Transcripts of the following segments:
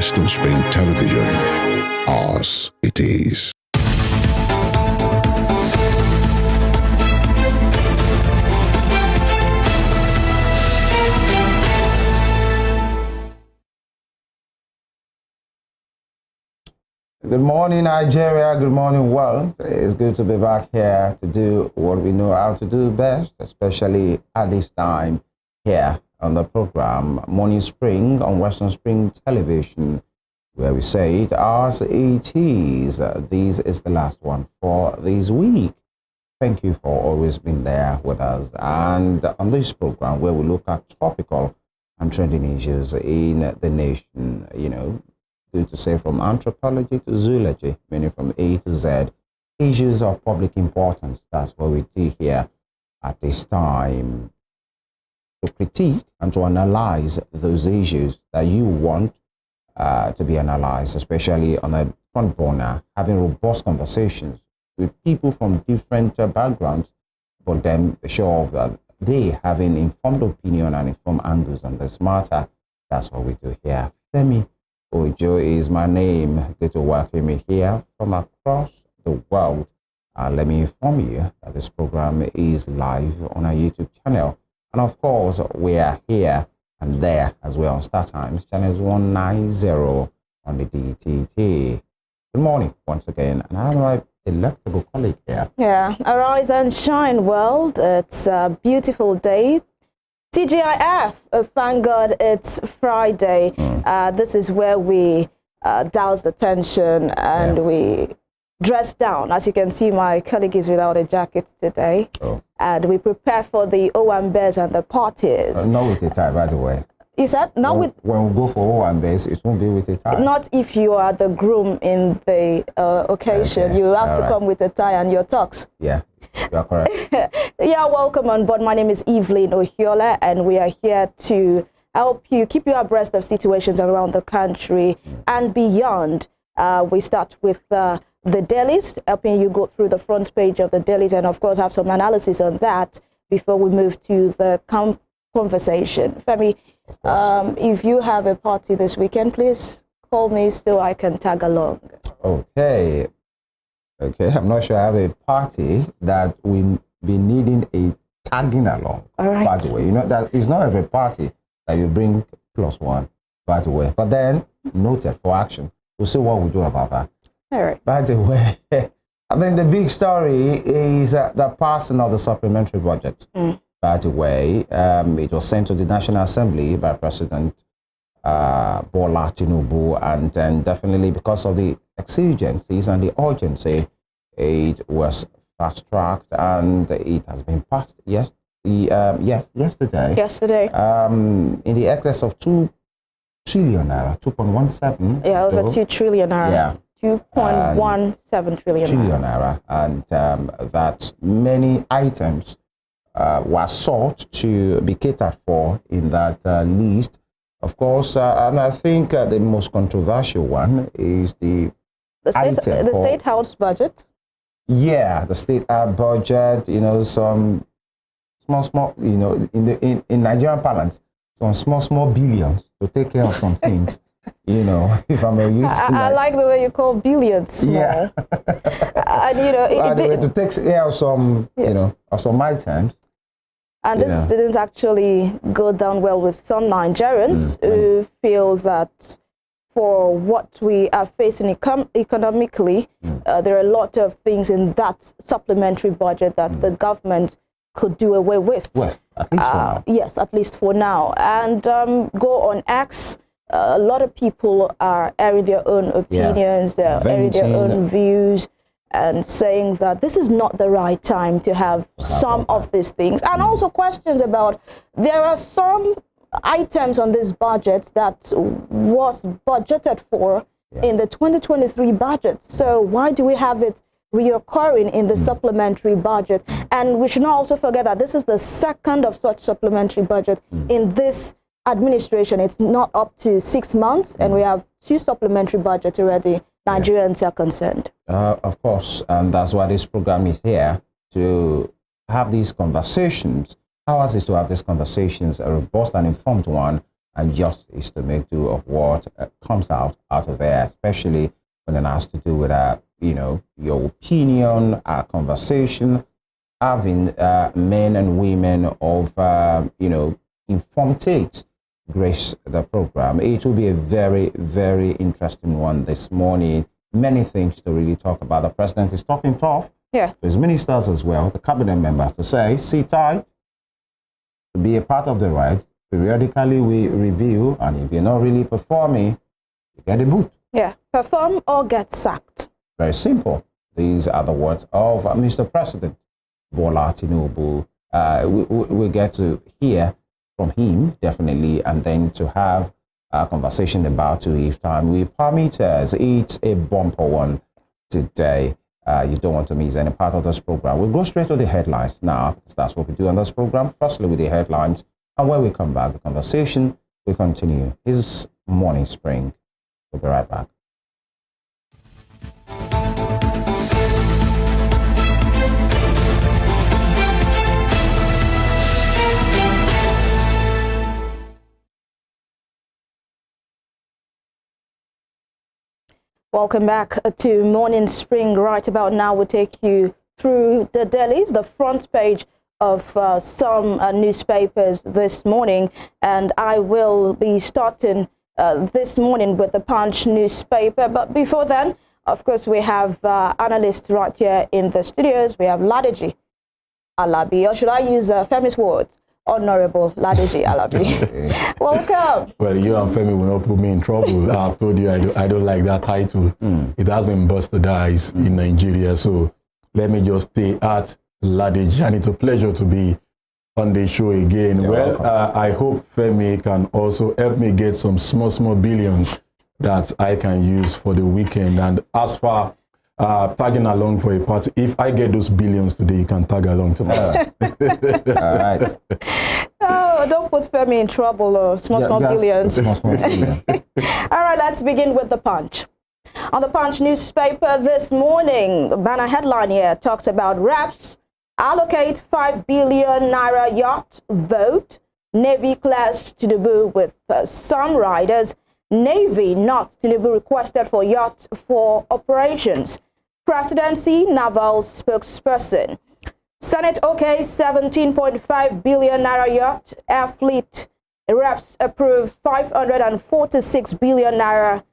Western Spring Television. Ours it is. Good morning, Nigeria. Good morning, world. It's good to be back here to do what we know how to do best, especially at this time here on the program Morning Spring on Western Spring Television, where we say it as it is. This is the last one for this week. Thank you for always being there with us. And on this program, where we look at topical and trending issues in the nation, good to say, from anthropology to zoology, meaning from A to Z, issues of public importance. That's what we do here at this time, to critique and to analyze those issues that you want to be analyzed, especially on a front burner, having robust conversations with people from different backgrounds, but then sure that they have an informed opinion and informed angles on this matter. That's what we do here. Femi Ojo is my name. Good to welcome you here from across the world. Let me inform you that this program is live on our YouTube channel. And of course, we are here and there as well on Star Times, channels 190 on the DTT. Good morning once again. And I have my electable colleague here. Yeah, arise and shine, world. It's a beautiful day. TGIF of Vanguard, it's Friday. This is where we douse the tension and we dress down. As you can see, my colleague is without a jacket today. And we prepare for the Owambes and the parties. Not with a tie, by the way. You said? Not when we go for Owambes, it won't be with a tie. Not if you are the groom in the occasion. Okay. You have to come with a tie and your tux. Yeah. You are correct. Yeah, welcome on board. My name is Evelyn Ohiolei, and we are here to help you keep you abreast of situations around the country and beyond. We start with the dailies, helping you go through the front page of the dailies, and of course have some analysis on that before we move to the conversation. Femi, if you have a party this weekend, please call me so I can tag along. Okay, I'm not sure I have a party that will be needing a tagging along. All right. By the way, that it's not every party that you bring +1, by the way. But then, noted for action. We'll see what we do about that. All right. By the way, I think the big story is the passing of the supplementary budget. By the way, it was sent to the National Assembly by President Bola Tinubu, and then definitely because of the exigencies and the urgency, it was fast-tracked and it has been passed yesterday. In the excess of 2 trillion naira, 2.17. Yeah, over 2 trillion naira. Yeah. 2.17 trillion naira. And that many items were sought to be catered for in that list. Of course, and I think the most controversial one is the State House budget. Yeah, the state budget. Some small. In Nigerian parlance, some small billions to take care of some things. If I'm used to I like the way you call billions small. Yeah. And to take care of some, of some items. And this didn't actually go down well with some Nigerians who feel that for what we are facing economically, there are a lot of things in that supplementary budget that the government could do away with. Well, at least for now. Yes, at least for now. And go on X. A lot of people are airing their own opinions, airing their own views, and saying that this is not the right time to have some of these things. And also questions about, there are some items on this budget that was budgeted for in the 2023 budget. So why do we have it reoccurring in the supplementary budget? And we should not also forget that this is the second of such supplementary budget in this administration. It's not up to 6 months, and we have 2 supplementary budgets already. Nigerians are concerned. Of course, and that's why this program is here, to have these conversations. Ours is to have these conversations, a robust and informed one, and justice to make do of what comes out of there, especially when it has to do with, your opinion, our conversation, having men and women of, informed takes grace the program. It will be a very, very interesting one this morning. Many things to really talk about. The president is talking tough. Yeah. His ministers as well, the cabinet members, to say, sit tight, to be a part of the right. Periodically, we review, and if you're not really performing, you get a boot. Yeah, perform or get sacked. Very simple. These are the words of Mr. President Bola Tinubu. We get to hear from him, definitely, and then to have a conversation about it if time we permit us. It's a bumper one today. You don't want to miss any part of this program. We'll go straight to the headlines now, because that's what we do on this program. Firstly, with the headlines, and when we come back, the conversation will continue. It's Morning Spring. We'll be right back. Welcome back to Morning Spring. Right about now, we'll take you through the dailies, the front page of some newspapers this morning. And I will be starting this morning with the Punch newspaper. But before then, of course, we have analysts right here in the studios. We have Ladeji Alabi, or should I use Femi's words? Honorable Ladeji Alabi. Welcome. Well, you and Femi will not put me in trouble. I've told you I don't like that title. It has been bastardized in Nigeria. So let me just stay at Ladeji. And it's a pleasure to be on the show again. You're welcome. I hope Femi can also help me get some small billions that I can use for the weekend. And as far tagging along for a party, if I get those billions today, you can tag along tomorrow. All right. Oh, don't put Femi in trouble, small billions. Small billions. All right, let's begin with the Punch. On the Punch newspaper this morning, the banner headline here talks about reps allocate 5 billion naira yacht vote. Navy clears Tinubu with some riders. Navy not Tinubu requested for yacht for operations. Presidency naval spokesperson. Senate okay 17.5 billion naira yacht. Air fleet reps approve 546 billion naira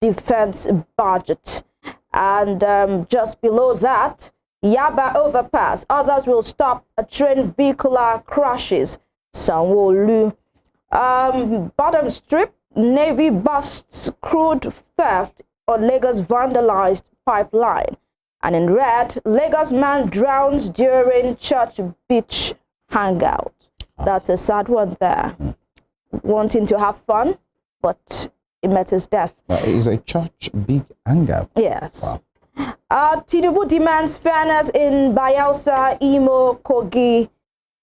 defense budget. And just below that, Yaba overpass. Others will stop train vehicular crashes. Sanwo-Olu. Bottom strip. Navy busts crude theft on Lagos vandalized pipeline. And in red, Lagos man drowns during church beach hangout. That's a sad one there. Wanting to have fun, but it met his death. It's a church big hangout. Yes. Wow. Tinubu demands fairness in Bayelsa, Imo, Kogi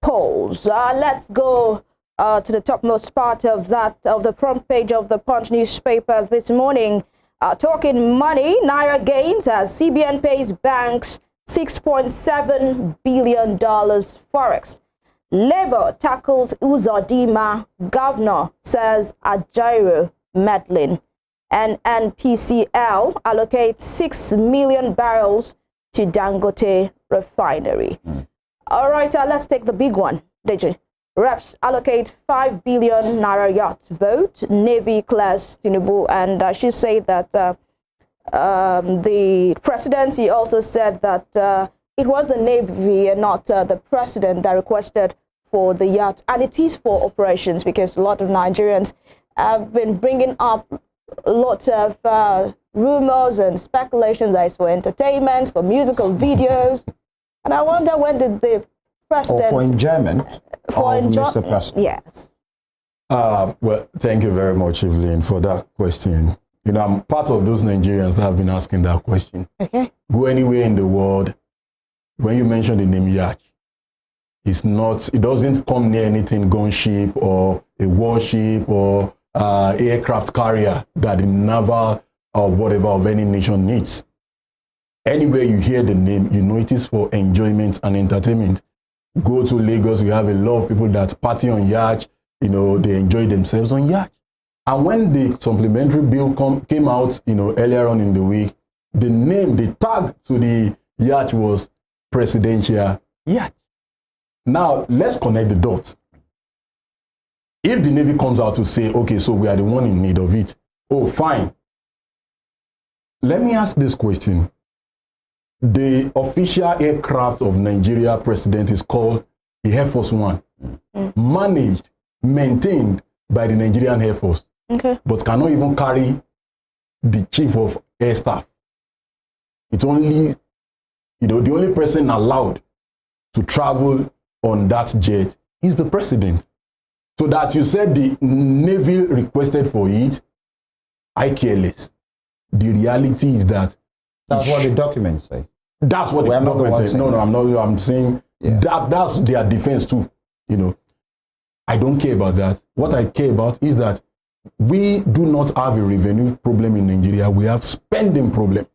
polls. Let's go to the topmost part of the front page of the Punch newspaper this morning. Talking money, Naira gains as CBN pays banks $6.7 billion forex. Labour tackles Uzodinma, governor says Ajaero meddling. And NPCL allocates 6 million barrels to Dangote refinery. All right, let's take the big one, DJ. Reps allocate 5 billion naira yacht vote. Navy clears Tinubu, and I should say that the presidency also said that it was the Navy and not the president that requested for the yacht, and it is for operations because a lot of Nigerians have been bringing up a lot of rumors and speculations that it's for entertainment, for musical videos, and I wonder when did the president... Or for enjoyment Mr. President. Yes. Well, thank you very much, Evelyn, for that question. You know, I'm part of those Nigerians that have been asking that question. Okay. Go anywhere in the world, when you mention the name yacht, it doesn't come near anything gunship or a warship or aircraft carrier that the naval or whatever of any nation needs. Anywhere you hear the name, you know it is for enjoyment and entertainment. Go to Lagos, we have a lot of people that party on yacht, they enjoy themselves on yacht. And when the supplementary bill came out, earlier on in the week, the tag to the yacht was presidential yacht. Now, let's connect the dots. If the Navy comes out to say, okay, so we are the one in need of it, oh, fine. Let me ask this question. The official aircraft of Nigeria president is called the Air Force One, managed, maintained by the Nigerian Air Force, but cannot even carry the chief of air staff. It's only, the only person allowed to travel on that jet is the president. So that you said the Navy requested for it, I care less. The reality is that that's what the documents say. That's what the documents say. No, I'm not. I'm saying that's their defense too. I don't care about that. What I care about is that we do not have a revenue problem in Nigeria. We have spending problem.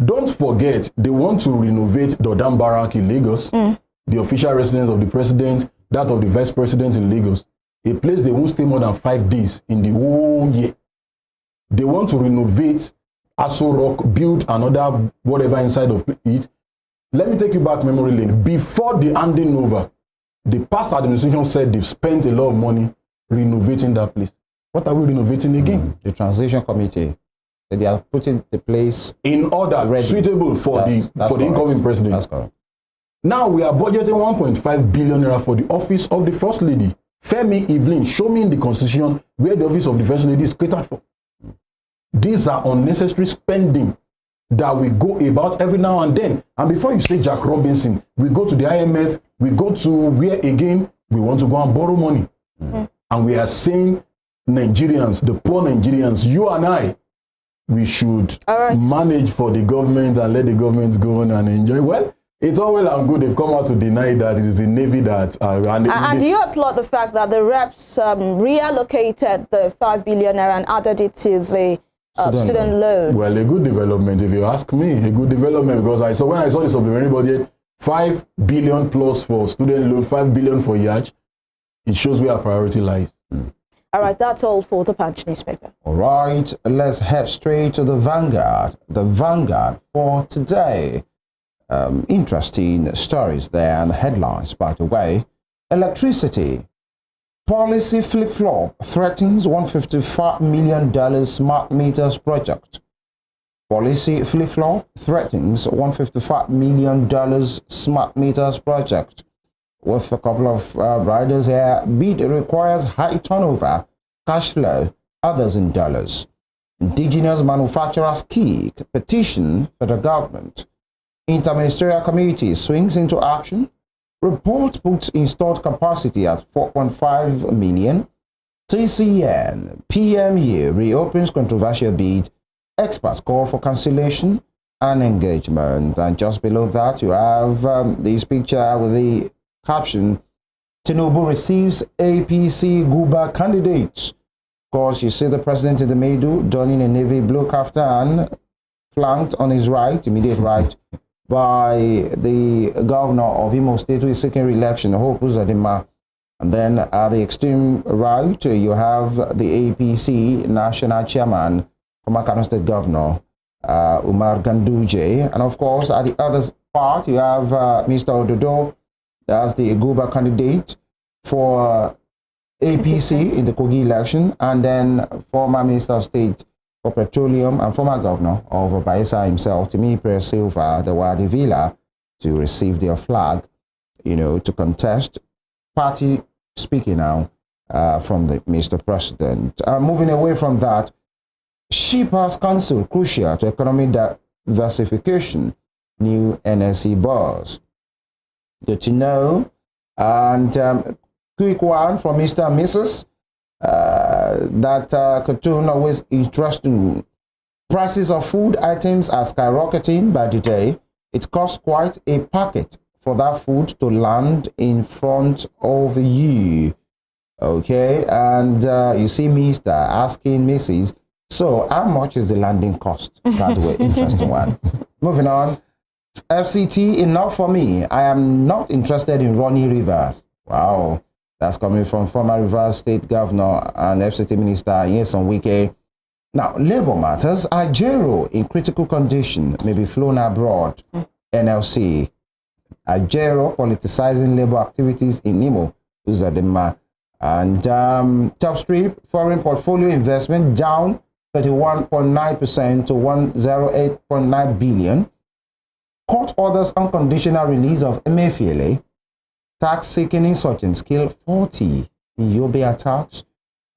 Don't forget, they want to renovate Dodam Barrack in Lagos, the official residence of the president, that of the vice president in Lagos, a place they won't stay more than 5 days in the whole year. They want to renovate Aso Rock, build another whatever inside of it. Let me take you back memory lane. Before the handing over, the past administration said they've spent a lot of money renovating that place. What are we renovating again? The transition committee. They are putting the place in order ready, suitable for the incoming president. That's correct. Now we are budgeting 1.5 billion naira for the office of the First Lady. Femi, Evelyn, show me in the constitution where the office of the First Lady is catered for. These are unnecessary spending that we go about every now and then. And before you say Jack Robinson, we go to the IMF, we go to where again we want to go and borrow money. And we are saying Nigerians, the poor Nigerians, you and I, we should manage for the government and let the government go on and enjoy. Well, it's all well and good. They've come out to deny that it is the Navy that... and do you applaud the fact that the reps reallocated the 5 billion naira and added it to the student loan? Well, a good development, if you ask me. A good development, because when I saw the supplementary budget, 5 billion plus for student loan, 5 billion for yacht, it shows where our priority lies. All right, that's all for the Punch newspaper. All right, let's head straight to the Vanguard. The Vanguard for today. Interesting stories there and headlines, by the way. Electricity. Policy flip-flop threatens $155 million smart meters project. Policy flip-flop threatens $155 million smart meters project. With a couple of riders here, bid requires high turnover, cash flow, others in dollars. Indigenous manufacturers kick, petition federal government. Interministerial committee swings into action. Report puts installed capacity at 4.5 million. TCN, PMU reopens controversial bid. Experts call for cancellation and engagement. And just below that, you have this picture with the caption, Tinubu receives APC Guba candidates. Of course, you see the president in the middle, donning a navy blue kaftan, flanked on his right, immediate right, by the governor of Imo State, who is seeking re-election, Hope Uzodinma. And then at the extreme right, you have the APC national chairman, former Kano State Governor, Umar Ganduje. And of course, at the other part, you have Mr. Ododo, that's the Guba candidate for APC in the Kogi election, and then former Minister of State for Petroleum and former Governor of Bayelsa himself, Timi Silva, the Wadi Villa, to receive their flag, to contest. Party speaking now from the Mr. President. Moving away from that, Shippers Council, crucial to economic diversification, new NSE buzz. Good to know. And quick one from Mr. and Mrs. That cartoon always interesting. Prices of food items are skyrocketing by the day. It costs quite a packet for that food to land in front of you. Okay, and you see Mr. asking Mrs. So how much is the landing cost? That way, interesting one. Moving on. FCT, enough for me. I am not interested in running rivers. Wow. That's coming from former Rivers State Governor and FCT Minister Nyesom Wike. Now, labor matters. Ajero in critical condition may be flown abroad. NLC. Ajero politicizing labor activities in Imo. Uzadema. And top strip, foreign portfolio investment down 31.9% to 108.9 billion. Court orders unconditional release of Emefiele. Tax-seeking insurgents kill 40 in Yobe attacks.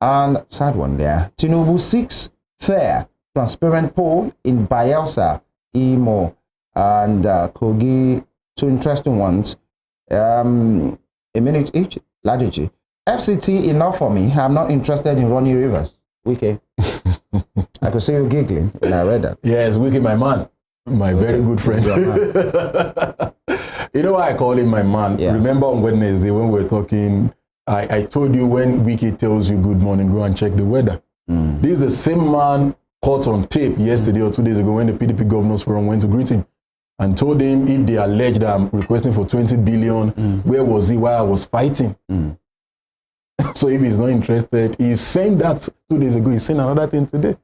And sad one there. Tinubu seeks fair, transparent poll in Bayelsa, Imo, and Kogi. Two interesting ones. A minute each. Ladiji. FCT, enough for me. I'm not interested in Ronnie Rivers. Wike. I could see you giggling when I read that. Yes, Wike, my man. My very good friend. You know why I call him my man? Yeah. Remember on Wednesday when we were talking, I told you when Wiki tells you good morning, go and check the weather. This is the same man caught on tape yesterday or 2 days ago when the PDP Governors Forum went to greet him and told him if they allege that I'm requesting for 20 billion, where was he while I was fighting? So if he's not interested, he's saying that 2 days ago, he's saying another thing today.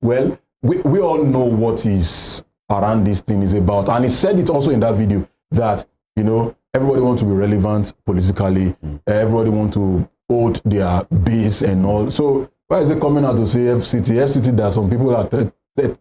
Well, we all know what is around this thing is about. And he said it also in that video that, you know, everybody wants to be relevant politically. Everybody wants to hold their base and all. So why is he coming out to say FCT? FCT, there are some people that are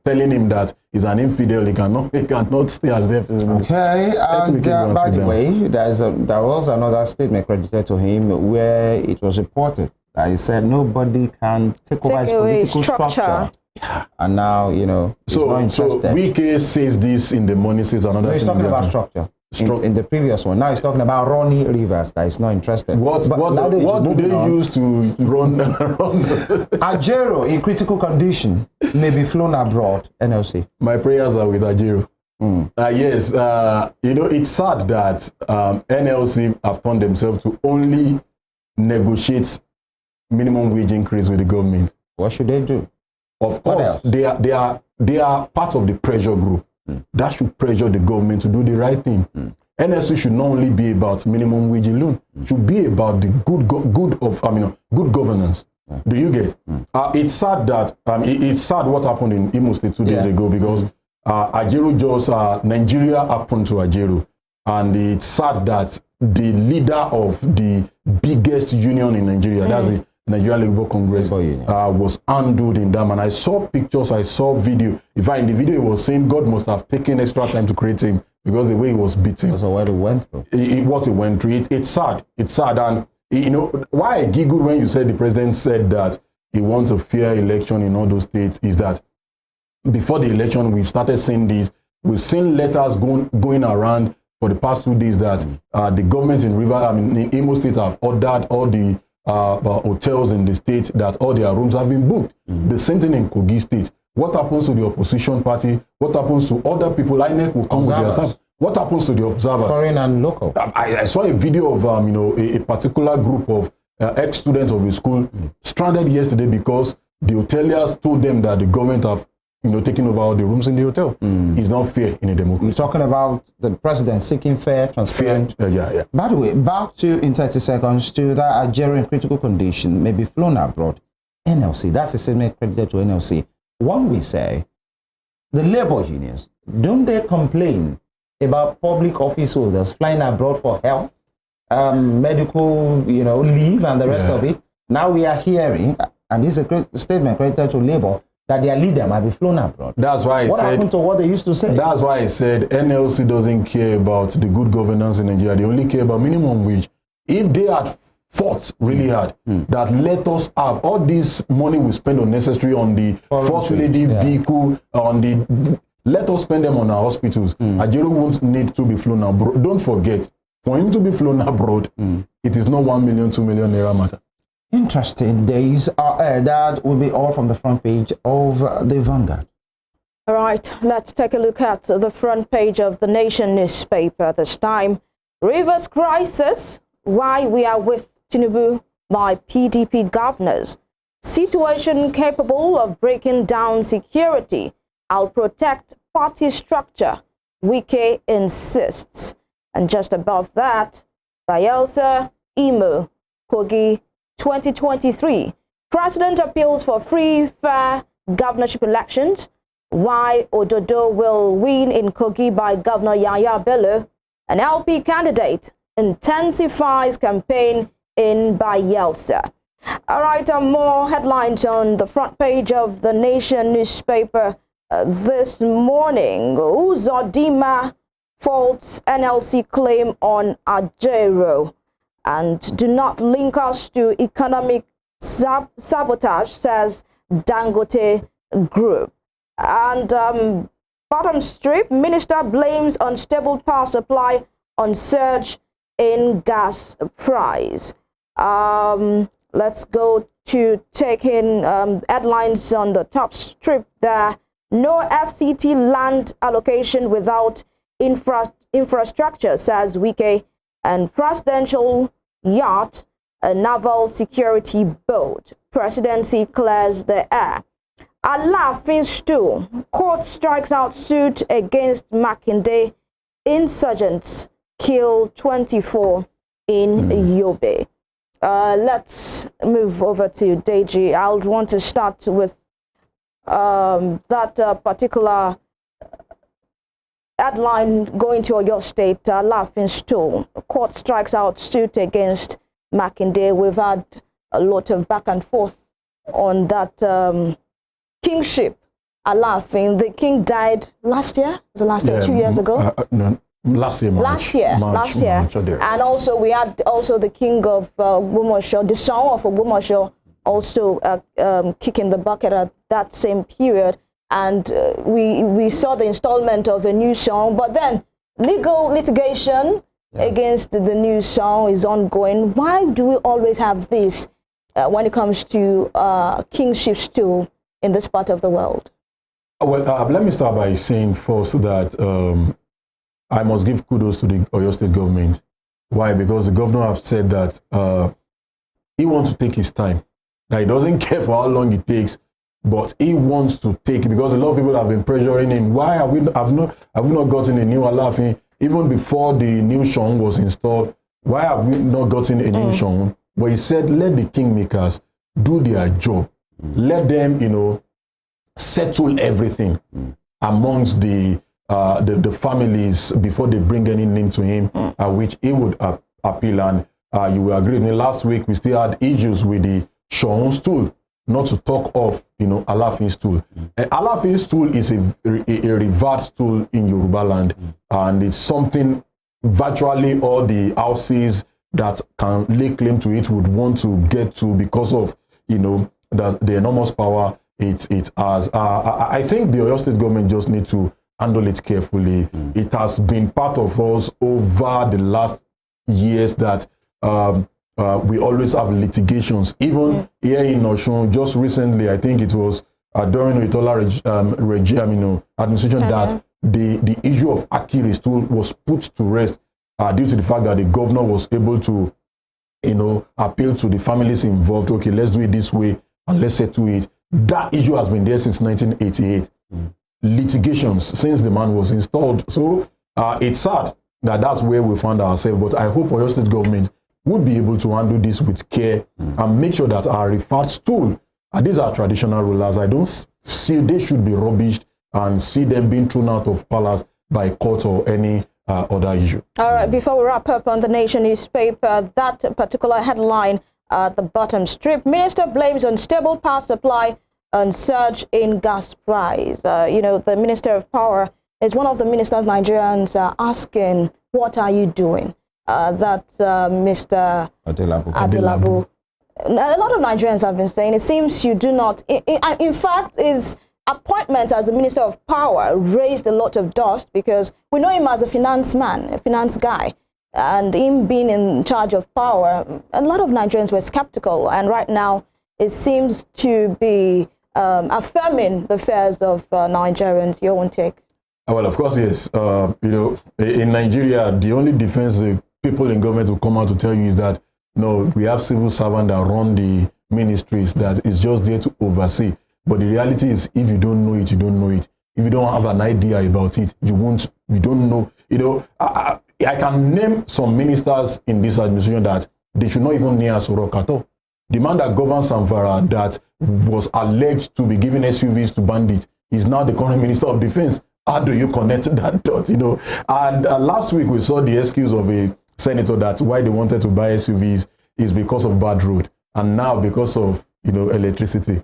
telling him that he's an infidel. He cannot stay as FCT. Okay, and by the way, there was another statement credited to him where it was reported that he said nobody can take over his political structure. Yeah. And now, you know, he's not interested. So Wike says this in the morning, says another thing. He's talking about structure. In the previous one. Now he's talking about Ronnie Rivers that is not interested. What do they use to run? Ajero in critical condition may be flown abroad. NLC. My prayers are with Ajero. Yes, you know, it's sad that NLC have turned themselves to only negotiate minimum wage increase with the government. What should they do? Of course, they are part of the pressure group. That should pressure the government to do the right thing. NSC should not only be about minimum wage alone. Should be about the good governance. Do you get? It's sad that it's sad what happened in Imo State 2 days ago because Ajero just Nigeria happened to Ajero, and it's sad that the leader of the biggest union in Nigeria, that's the Nigerian Labour Congress, was handled in that. And I saw pictures, I saw video. In fact, in the video, he was saying God must have taken extra time to create him because the way he was beaten. That's what he went through. What he went through. It's sad. It's sad. And, you know, why I giggled when you said the president said that he wants a fair election in all those states is that before the election, we've started seeing this. We've seen letters going around for the past 2 days that the government in in Imo State have ordered all the hotels in the state that all their rooms have been booked. The same thing in Kogi State. What happens to the opposition party? What happens to other people? INEC will come with their stuff. What happens to the observers? Foreign and local. I saw a video of a particular group of ex-students of a school stranded yesterday because the hoteliers told them that the government have taking over all the rooms in the hotel. It's not fair in a democracy. You're talking about the president seeking fair, transparent. Yeah. By the way, back to in 30 seconds to that Algerian critical condition may be flown abroad. NLC, that's a statement credited to NLC. One we say, the labor unions, don't they complain about public office holders flying abroad for health, medical, leave and the rest of it? Now we are hearing, and this is a statement credited to labor, that their leader might be flown abroad. That's why what happened to what they used to say? That's why I said NLC doesn't care about the good governance in Nigeria. They only care about minimum wage. If they had fought really hard, that let us have all this money we spend unnecessary on the first lady vehicle, let us spend them on our hospitals. Ajero won't need to be flown abroad. Don't forget, for him to be flown abroad, it is not 1 million, 2 million naira matter. Interesting days are ahead. That will be all from the front page of the Vanguard. All right, let's take a look at the front page of the Nation newspaper this time. Rivers crisis, why we are with Tinubu by PDP governors. Situation capable of breaking down security. I'll protect party structure, Wike insists. And just above that, Bayelsa, Imo, Kogi 2023. President appeals for free, fair governorship elections. Why Ododo will win in Kogi by Governor Yaya Bello. An LP candidate intensifies campaign in Bayelsa. All right, more headlines on the front page of the Nation newspaper this morning. Uzodinma faults NLC claim on Ajero. And do not link us to economic sabotage, says Dangote Group. And bottom strip, minister blames unstable power supply on surge in gas price. Let's go to take in headlines on the top strip there. No FCT land allocation without infrastructure, says Wike. And presidential yacht, a naval security boat. Presidency clears the air. Alaafin stool. Court strikes out suit against Makinde. Insurgents kill 24 in Yobe. Let's move over to Deji. I would want to start with that particular headline going to your state. Alaafin stool. Court strikes out suit against Makinde. We've had a lot of back and forth on that kingship. Alaafin, the king died last year. Was it last year? 2 years ago? No, last year, March. Last year. And also we had the king of Ogbomoso, the son of Ogbomoso, also kicking the bucket at that same period. And we saw the installment of a new song, but then legal litigation against the new song is ongoing. Why do we always have this when it comes to kingship stool in this part of the world? Well, let me start by saying first that I must give kudos to the Oyo State government. Why? Because the governor has said that he wants to take his time. That he doesn't care for how long it takes, but he wants to take, because a lot of people have been pressuring him. Why have we not gotten a new Alaafin even before the new song was installed? Why have we not gotten a new song? But he said, let the kingmakers do their job. Let them, settle everything amongst the families before they bring any name to him, which he would appeal. And you will agree with me, last week we still had issues with the Sean stool, not to talk of, Alaafin stool. Alaafin stool is a revered stool in Yoruba land, and it's something virtually all the houses that can lay claim to it would want to get to because of, the enormous power it has. I think the Oyo State government just need to handle it carefully. It has been part of us over the last years that we always have litigations. Even here in Osun, just recently, I think it was during the Ohiolei regime, administration, that the issue of Akiri stool was put to rest due to the fact that the governor was able to, appeal to the families involved. Okay, let's do it this way and let's settle it. That issue has been there since 1988. Litigations since the man was installed. So it's sad that that's where we found ourselves. But I hope Oyo State government would be able to handle this with care and make sure that our referred stool, these are traditional rulers. I don't see they should be rubbished and see them being thrown out of palace by court or any other issue. All right, before we wrap up on the Nation newspaper, that particular headline at the bottom strip, minister blames unstable power supply and surge in gas price. The Minister of Power is one of the ministers Nigerians are asking, what are you doing? Mr. Adelabu. A lot of Nigerians have been saying, it seems you do not. In fact, his appointment as the Minister of Power raised a lot of dust because we know him as a finance man, a finance guy. And him being in charge of power, a lot of Nigerians were skeptical. And right now, it seems to be affirming the fears of Nigerians. Your own take? Well, of course, yes. In Nigeria, the only defense the people in government will come out to tell you is that, no, we have civil servants that run the ministries that is just there to oversee. But the reality is, if you don't know it, you don't know it. If you don't have an idea about it, you don't know. I can name some ministers in this administration that they should not even near Sorok at all. The man that governs Samvara that was alleged to be giving SUVs to bandits is now the current Minister of Defense. How do you connect that dot, you know? And last week we saw the excuse of a senator that why they wanted to buy SUVs is because of bad road. And now because of, you know, electricity.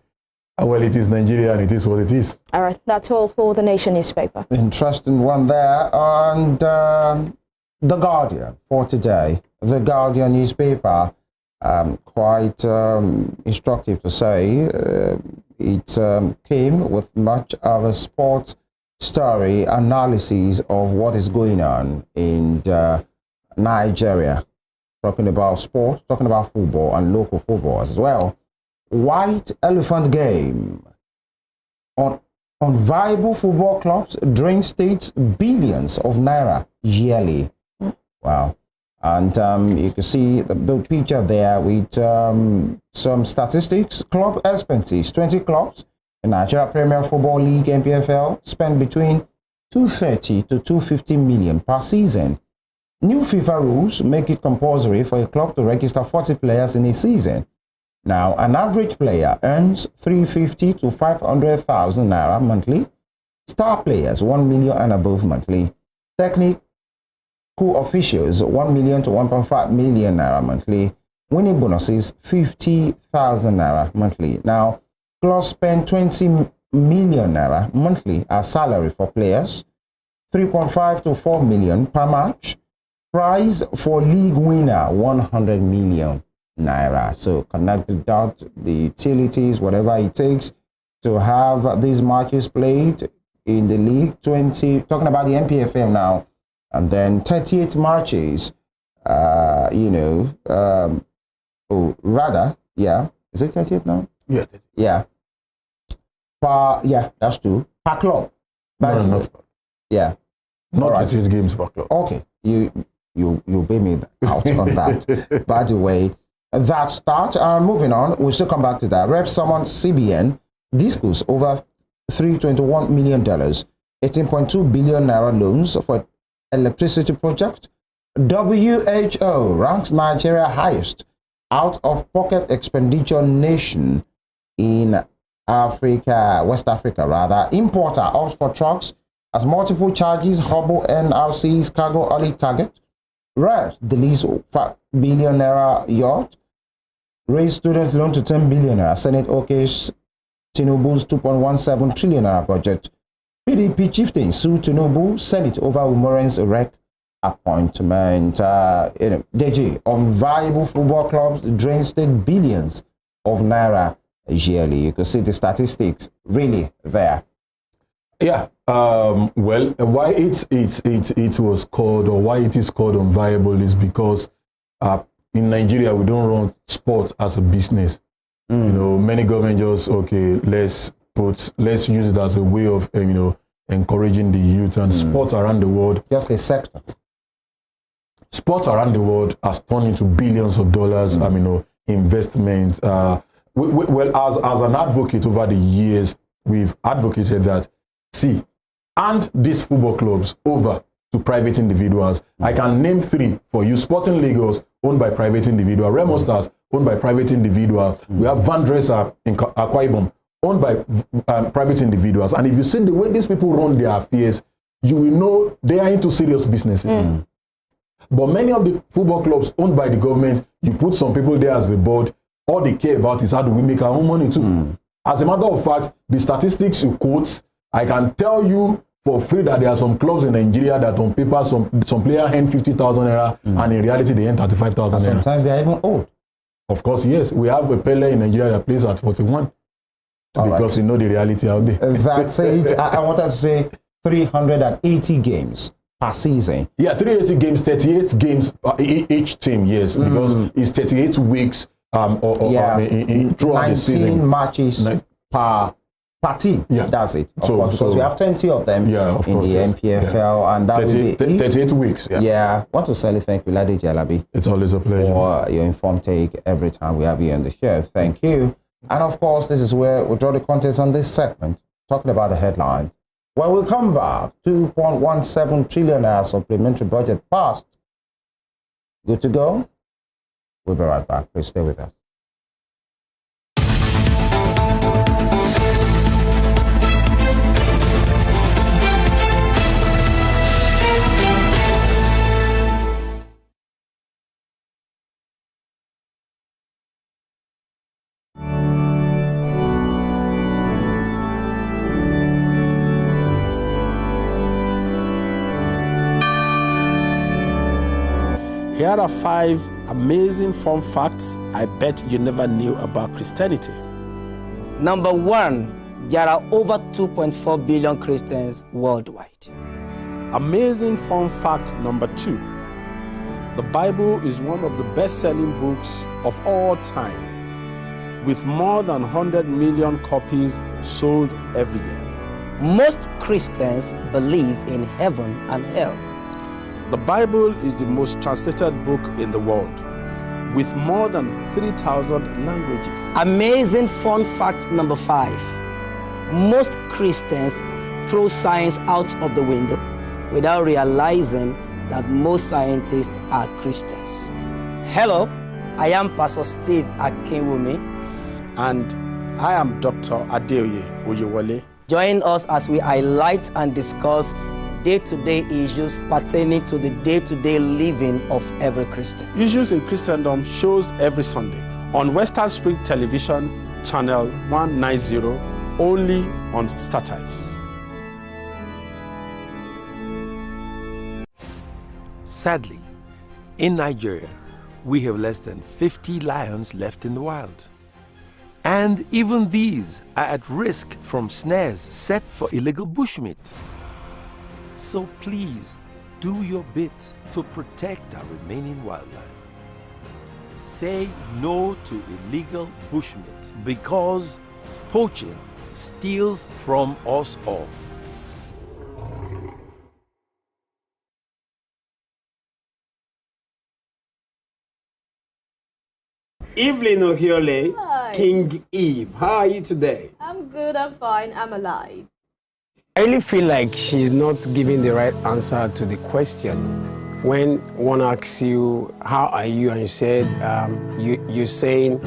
Well, it is Nigeria and it is what it is. All right, that's all for the Nation newspaper. Interesting one there. And The Guardian for today. The Guardian newspaper, quite instructive to say. It came with much of a sports story analysis of what is going on in Nigeria. Talking about sports, talking about football and local football as well. White elephant game on viable football clubs drain states billions of naira yearly. Wow. And you can see the picture there with some statistics. Club expenses. 20 clubs in Nigeria Premier Football League NPFL spend between 230 to 250 million per season. New FIFA rules make it compulsory for a club to register 40 players in a season. Now, an average player earns 350 to 500,000 naira monthly. Star players 1 million and above monthly. Technical officials 1 million to 1.5 million naira monthly. Winning bonuses 50,000 naira monthly. Now, clubs spend 20 million naira monthly as salary for players. 3.5 to 4 million per match. Prize for league winner 100 million naira. So connect the dots, the utilities, whatever it takes to have these matches played in the league. 20, talking about the NPFL now, and then 38 matches. Is it 38 now? Yeah. Yeah. That's true. Per club. Not right. 38 games per club. Okay. You pay me out on that. By the way, that start. Moving on, we'll still come back to that. Rep summons CBN discus over $321 million, 18.2 billion naira loans for electricity project. WHO ranks Nigeria highest out-of-pocket expenditure nation in Africa, West Africa rather. Importer opts for trucks as multiple charges hobble NRC's cargo early target. Reps release 5 billion naira yacht. Raise student loan to 10 billion naira. Senate okays Tinubu's 2.17 trillion naira budget. PDP chieftain sue Tinubu Senate over Umoren's rec appointment. DG on viable football clubs drain state billions of naira yearly. You can see the statistics really there. Yeah. Why it was called, or why it is called unviable, is because in Nigeria we don't run sport as a business. You know, many governments just let's use it as a way of encouraging the youth, and sports around the world. Just a sector. Sports around the world has turned into billions of dollars. Investments. As an advocate over the years, we've advocated that. And these football clubs over to private individuals. I can name 3 for you. Sporting Lagos, owned by private individual. Remo Stars, owned by private individual. We have Van Dresser in Akwa Ibom, owned by private individuals. And if you see the way these people run their affairs, you will know they are into serious businesses. But many of the football clubs owned by the government, you put some people there as the board. All they care about is how do we make our own money too. As a matter of fact, the statistics you quote, I can tell you for free that there are some clubs in Nigeria that on paper some player earn 50,000 naira and in reality they earn 35,000 naira. Sometimes they're even old. Of course, yes. We have a Pele in Nigeria that plays at 41. Because you know the reality out there. That's it. I wanted to say 380 games per season. Yeah, 380 games, 38 games each team, yes. Because it's 38 weeks throughout the season. 19 matches per team. Yeah, that's it. Of course, because we have 20 of them in the NPFL, and that 38 weeks. Yeah. Want to say thank you, Ladi Jalabi. It's always a pleasure for your informed take every time we have you on the show. Thank you. And of course, this is where we draw the contents on this segment, talking about the headline. When we come back, 2.17 trillion naira supplementary budget passed. Good to go. We'll be right back. Please stay with us. Here are 5 amazing fun facts I bet you never knew about Christianity. Number 1, there are over 2.4 billion Christians worldwide. Amazing fun fact number 2. The Bible is one of the best-selling books of all time, with more than 100 million copies sold every year. Most Christians believe in heaven and hell. The Bible is the most translated book in the world, with more than 3,000 languages. Amazing fun fact number 5. Most Christians throw science out of the window without realizing that most scientists are Christians. Hello, I am Pastor Steve Akinwumi. And I am Dr. Adeoye Ohiolei. Join us as we highlight and discuss day-to-day issues pertaining to the day-to-day living of every Christian. Issues in Christendom shows every Sunday on Western Spring Television, channel 190, only on StarTimes. Sadly, in Nigeria, we have less than 50 lions left in the wild. And even these are at risk from snares set for illegal bushmeat. So please, do your bit to protect our remaining wildlife. Say no to illegal bushmeat because poaching steals from us all. Evelyn Ohiolei, Hi. King Eve. How are you today? I'm good, I'm fine, I'm alive. I really feel like she's not giving the right answer to the question. When one asks you, how are you? And you said, you're saying,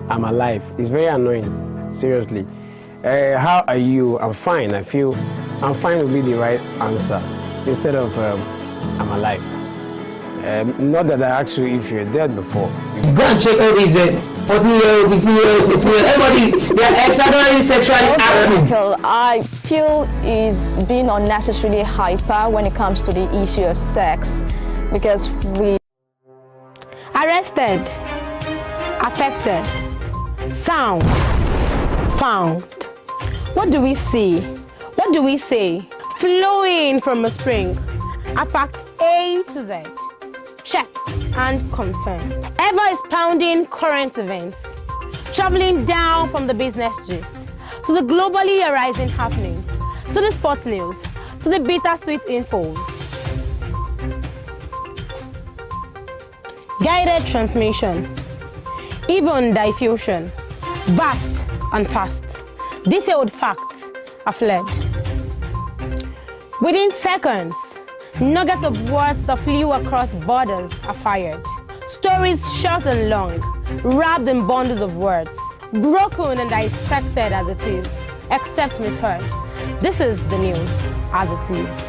I'm alive. It's very annoying, seriously. How are you? I'm fine. I feel I'm fine would be the right answer instead of I'm alive. Not that I asked you if you're dead before. Go and check all these 14-year-old, 15-year-old, 16-year-old, everybody, they are extraordinarily sexually active. I feel is being unnecessarily hyper when it comes to the issue of sex, because we arrested, affected, sound, found. What do we see? What do we say? Flowing from a spring, a fact A to Z. Check and confirm. Ever expounding current events, traveling down from the business gist to the globally arising happenings, to the sports news, to the bittersweet infos. Guided transmission, even diffusion, vast and fast. Detailed facts are fled. Within seconds, nuggets of words that flew across borders are fired. Stories short and long, wrapped in bundles of words, broken and dissected as it is, except misheard. This is the news as it is.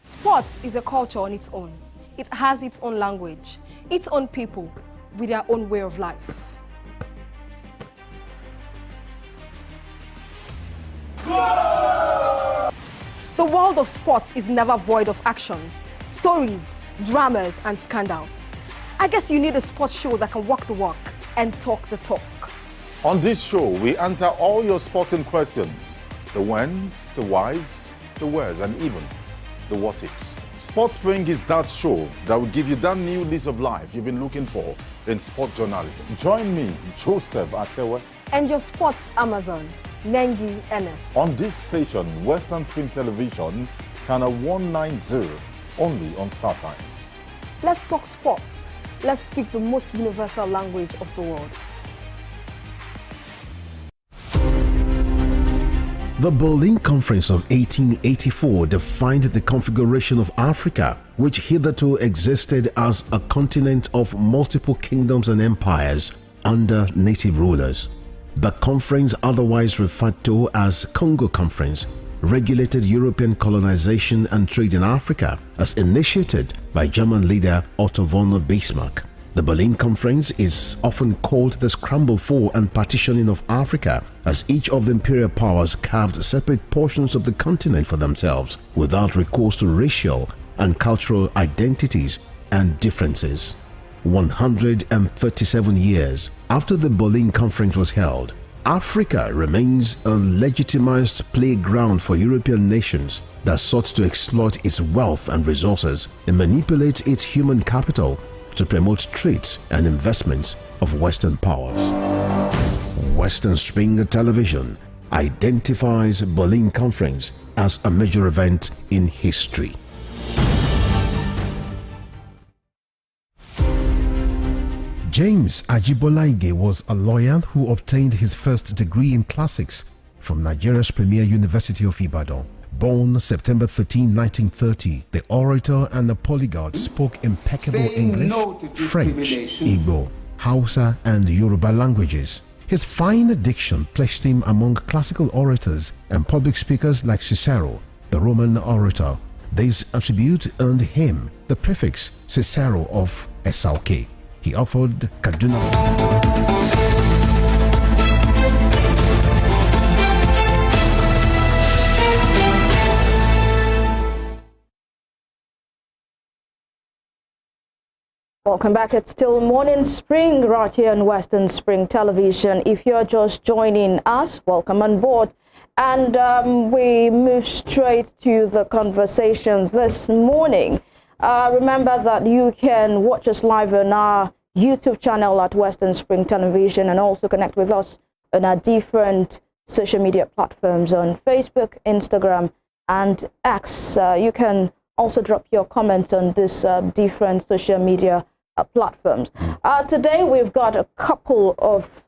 Sports is a culture on its own. It has its own language, its own people, with their own way of life. The world of sports is never void of actions, stories, dramas, and scandals. I guess you need a sports show that can walk the walk and talk the talk. On this show, we answer all your sporting questions. The whens, the whys, the wheres, and even the what ifs. Sports Spring is that show that will give you that new lease of life you've been looking for in sport journalism. Join me, Joseph Atewe, And your sports Amazon, Nengi Ernest. on this station, Western Spring Television, channel 190, only on StarTimes. Let's talk sports. Let's speak the most universal language of the world. The Berlin Conference of 1884 defined the configuration of Africa, which hitherto existed as a continent of multiple kingdoms and empires under native rulers. The conference, otherwise referred to as Congo Conference, regulated European colonization and trade in Africa as initiated by German leader Otto von Bismarck. The Berlin Conference is often called the scramble for and partitioning of Africa, as each of the imperial powers carved separate portions of the continent for themselves without recourse to racial and cultural identities and differences. 137 years after the Berlin Conference was held, Africa remains a legitimized playground for European nations that sought to exploit its wealth and resources and manipulate its human capital to promote trades and investments of Western powers. Western Spring Television identifies Berlin Conference as a major event in history. James Ajibola was a lawyer who obtained his first degree in classics from Nigeria's premier University of Ibadan. Born September 13, 1930, the orator and the polyglot spoke impeccable English, French, Igbo, Hausa, and Yoruba languages. His fine diction placed him among classical orators and public speakers like Cicero, the Roman orator. This attribute earned him the prefix Cicero of Esauke. He authored Kaduna. Welcome back. It's still Morning Spring right here on Western Spring Television. If you're just joining us, welcome on board. And we move straight to the conversation this morning. Remember that you can watch us live on our YouTube channel at Western Spring Television and also connect with us on our different social media platforms on Facebook, Instagram, and X. You can also drop your comments on these different social media platforms. Today we've got a couple of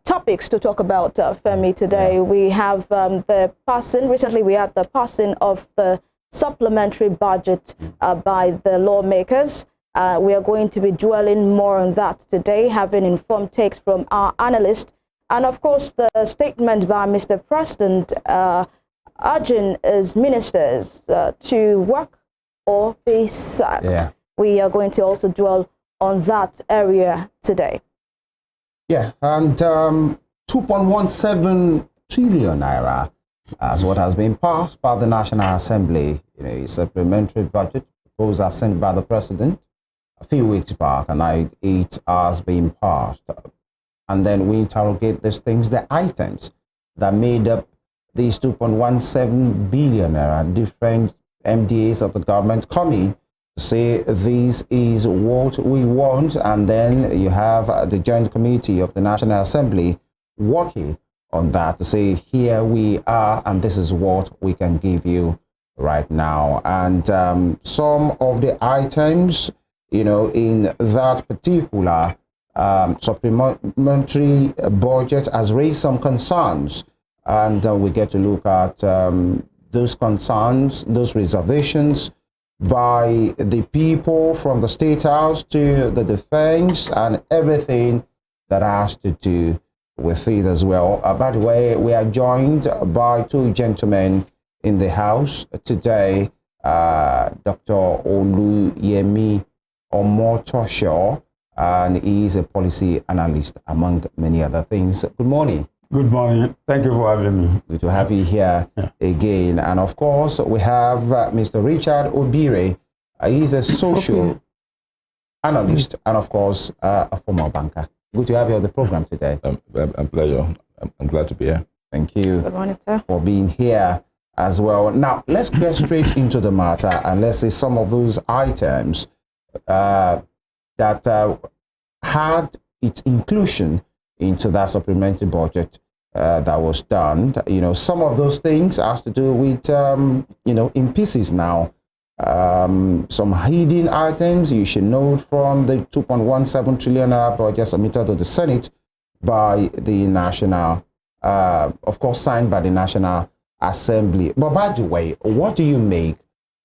topics to talk about, Femi. Today we have the passing, recently we had the passing of the supplementary budget by the lawmakers. We are going to be dwelling more on that today, having informed takes from our analyst, and of course the statement by Mr. President urging his ministers to work or be sacked. Yeah. We are going to also dwell on that area today. Yeah, and 2.17 trillion naira as what has been passed by the National Assembly, a supplementary budget proposal sent by the President a few weeks back, and it has been passed. And then we interrogate these things, the items that made up these 2.17 billion naira, different MDAs of the government coming to say this is what we want, and then you have the Joint Committee of the National Assembly working on that to say here we are and this is what we can give you right now. And some of the items, in that particular supplementary budget has raised some concerns. And we get to look at those concerns, those reservations by the people from the State House to the defense and everything that has to do with it as well. By the way, we are joined by two gentlemen in the House today, Dr. Oluyemi Omotosho, and he is a policy analyst, among many other things. Good morning. Good morning. Thank you for having me. Good to have you here again. And of course, we have Mr. Richard Obire. He's a social analyst and, of course, a former banker. Good to have you on the program today. Pleasure. I'm glad to be here. Thank you Good morning, sir. for being here as well. Now, let's get straight into the matter and let's see some of those items that had its inclusion into that supplementary budget that was done. Some of those things has to do with, in pieces now. Some hidden items you should note from the 2.17 trillion naira budget submitted to the Senate by the National of course, signed by the National Assembly. But by the way, what do you make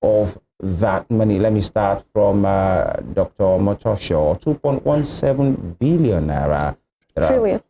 of that money? Let me start from Dr. Omotosho. 2.17 billion naira. Trillion.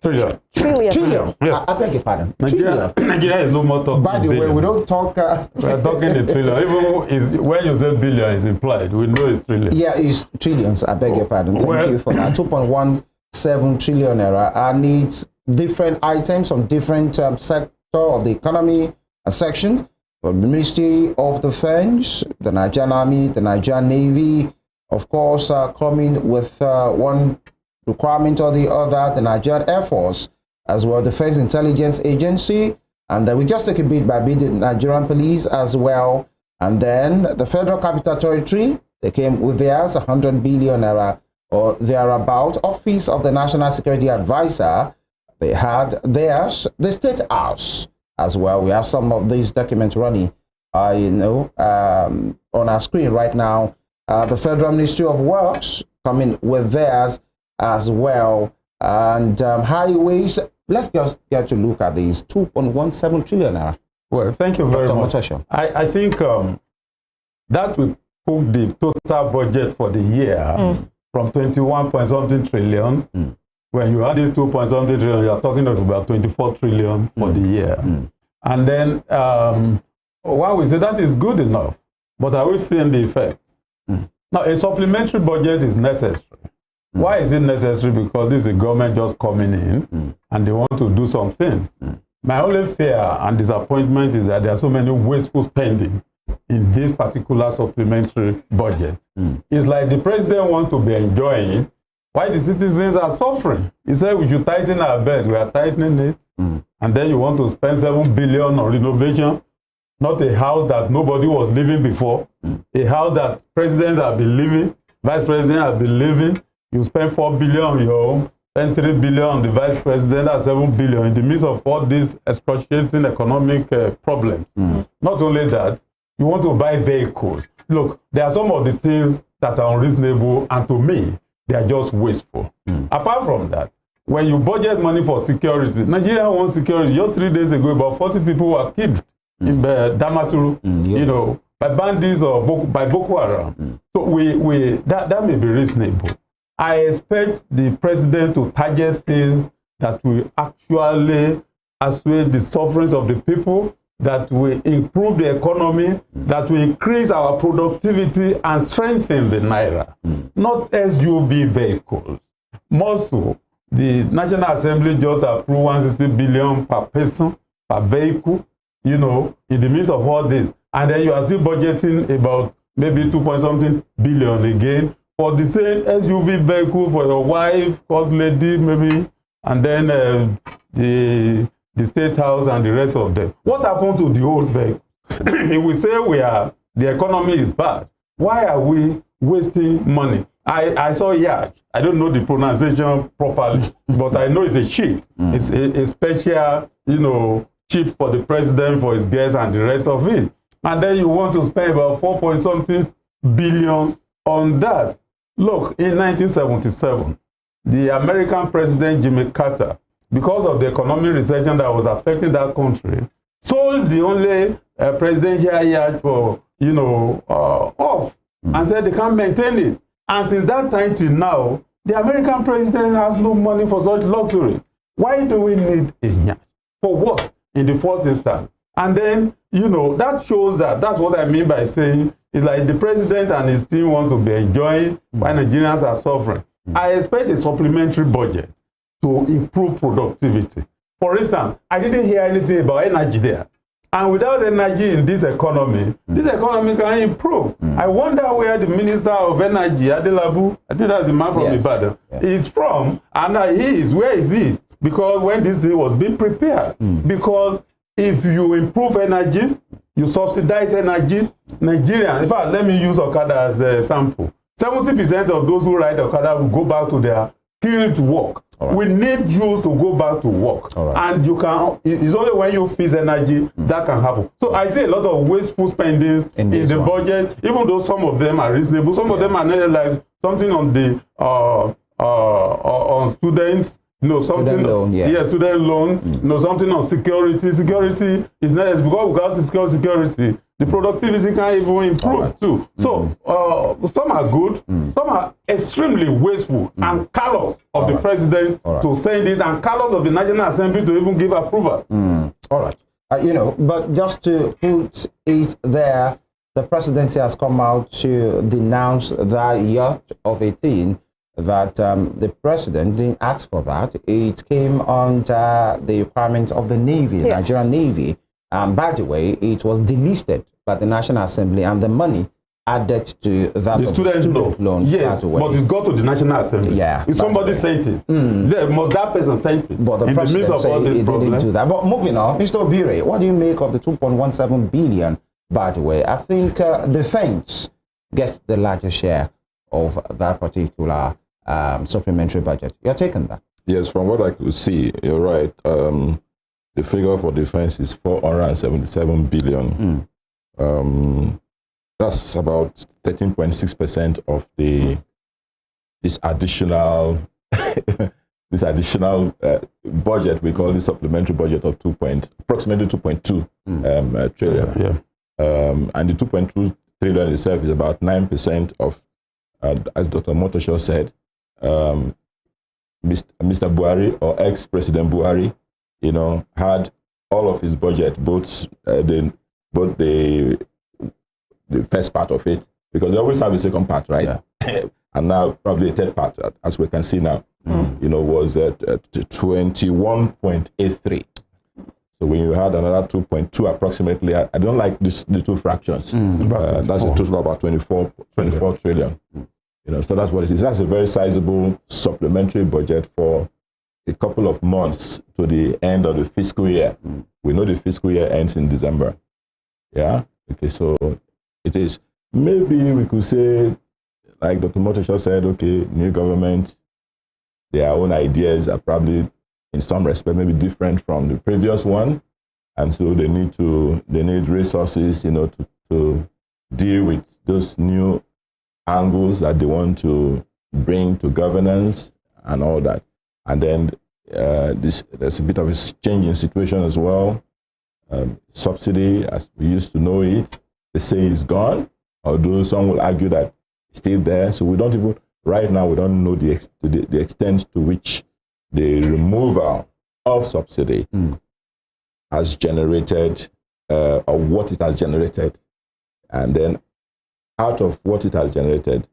Trillion. Trillion. Yeah. I beg your pardon. Nigeria is no more talking. By the way, we don't talk. We're talking a trillion. Even when you say billion, it's implied. We know it's trillion. Yeah, it's trillions. I beg your pardon. Thank you for that. 2.17 trillion naira, and it's different items from different sector of the economy section. The Ministry of Defense, the Nigerian Army, the Nigerian Navy, of course, coming with one requirement or the other, the Nigerian Air Force, as well, Defense Intelligence Agency, and then we just take a bit by bit the Nigerian Police as well, and then the Federal Capital Territory, they came with theirs, 100 billion naira or thereabout. Office of the National Security Advisor, they had theirs. The State House as well. We have some of these documents running, on our screen right now. The Federal Ministry of Works coming with theirs as well, and highways. Let's just get to look at these 2.17 trillion naira. Well, thank you very much. I think that will put the total budget for the year from 21 point something trillion. When you add this 2 point something trillion, you are talking of about 24 trillion for the year. And then while we say that is good enough, but are we seeing the effects? Now, a supplementary budget is necessary. Why is it necessary? Because this is a government just coming in and they want to do some things. My only fear and disappointment is that there are so many wasteful spending in this particular supplementary budget. It's like the president wants to be enjoying while the citizens are suffering. He said we should tighten our belt. We are tightening it. And then you want to spend 7 billion on renovation, not a house that nobody was living before, a house that presidents have been living, vice president have been living. You spend 4 billion on your home, spend 3 billion on the vice president, that's 7 billion in the midst of all these excruciating economic problems. Not only that, you want to buy vehicles. Look, there are some of the things that are unreasonable, and to me, they are just wasteful. Apart from that, when you budget money for security, Nigeria wants security. Just 3 days ago, about 40 people were killed in Damaturu, by bandits or by Boko Haram. So that may be reasonable. I expect the president to target things that will actually assuage the sufferings of the people, that will improve the economy, that will increase our productivity and strengthen the Naira. Not SUV vehicles. More so, the National Assembly just approved 160 billion per person, per vehicle, in the midst of all this. And then you are still budgeting about maybe 2 point something billion again for the same SUV vehicle for your wife, first lady, maybe, and then the State House and the rest of them. What happened to the old vehicle? If we say the economy is bad, why are we wasting money? I saw yacht. I don't know the pronunciation properly, but I know it's a ship. It's a special, ship for the president, for his guests, and the rest of it. And then you want to spend about 4 point something billion on that. Look, in 1977, the American president Jimmy Carter, because of the economic recession that was affecting that country, sold the only presidential yacht for, off, and said they can't maintain it. And since that time till now, the American president has no money for such luxury. Why do we need a yacht? For what? In the first instance. And then, that shows that's what I mean by saying it's like the president and his team want to be enjoying while Nigerians are suffering. I expect a supplementary budget to improve productivity. For instance, I didn't hear anything about energy there. And without energy in this economy can improve. I wonder where the Minister of Energy, Adelabu, I think that's the man from Ibadan, is from, and where is he? Because when this thing was being prepared. Because if you improve energy, you subsidize energy, Nigerians, in fact, let me use Okada as a sample. 70% of those who ride Okada will go back to their field work. We need you to go back to work. And it's only when you fix energy that can happen. So I see a lot of wasteful spending in the budget, even though some of them are reasonable, some of them are not, like something on the on students, No, something. Student loan, yeah. Student loan. No, something on security. Security is not because without security, the productivity can't even improve too. So some are good, some are extremely wasteful and callous of the president to send it, and callous of the National Assembly to even give approval. All right. You know, but just to put it there, the presidency has come out to denounce that yacht of a thing that the president didn't ask for that. It came under the requirements of the Navy, the Nigerian Navy. By the way, it was delisted by the National Assembly, and the money added to that the student loan. Yes, but it got to the National Assembly. Yeah. If somebody sent it, that person sent it. But the president said he didn't do that. But moving on, Mr. Obire, what do you make of the 2.17 billion? By the way, I think defense gets the largest share of that particular supplementary budget. You're taking that? Yes, from what I could see, you're right. The figure for defense is 477 billion. That's about 13.6% of this additional budget. We call the supplementary budget of approximately 2.2 trillion. And the 2.2 trillion itself is about 9% of, as Dr. Omotosho said, Mr. Buhari, or ex-President Buhari, you know, had all of his budget, both the first part of it, because they always have a second part, right? And now probably a third part, as we can see now, you know, was at 21.83. So when you had another 2.2 approximately, I don't like the two fractions. That's a total of about 24 trillion. You know, so that's what it is. That's a very sizable supplementary budget for a couple of months to the end of the fiscal year. We know the fiscal year ends in December. Yeah? Okay, so it is. Maybe we could say, like Dr. Omotosho said, okay, new government, their own ideas are probably, in some respect, maybe different from the previous one. And so they need resources, you know, to deal with those new angles that they want to bring to governance and all that. And then there's a bit of a change in situation as well. Subsidy, as we used to know it, they say it's gone, although some will argue that it's still there. So we don't even, right now, we don't know the extent to which the removal of subsidy has generated, or what it has generated. And then out of what it has generated,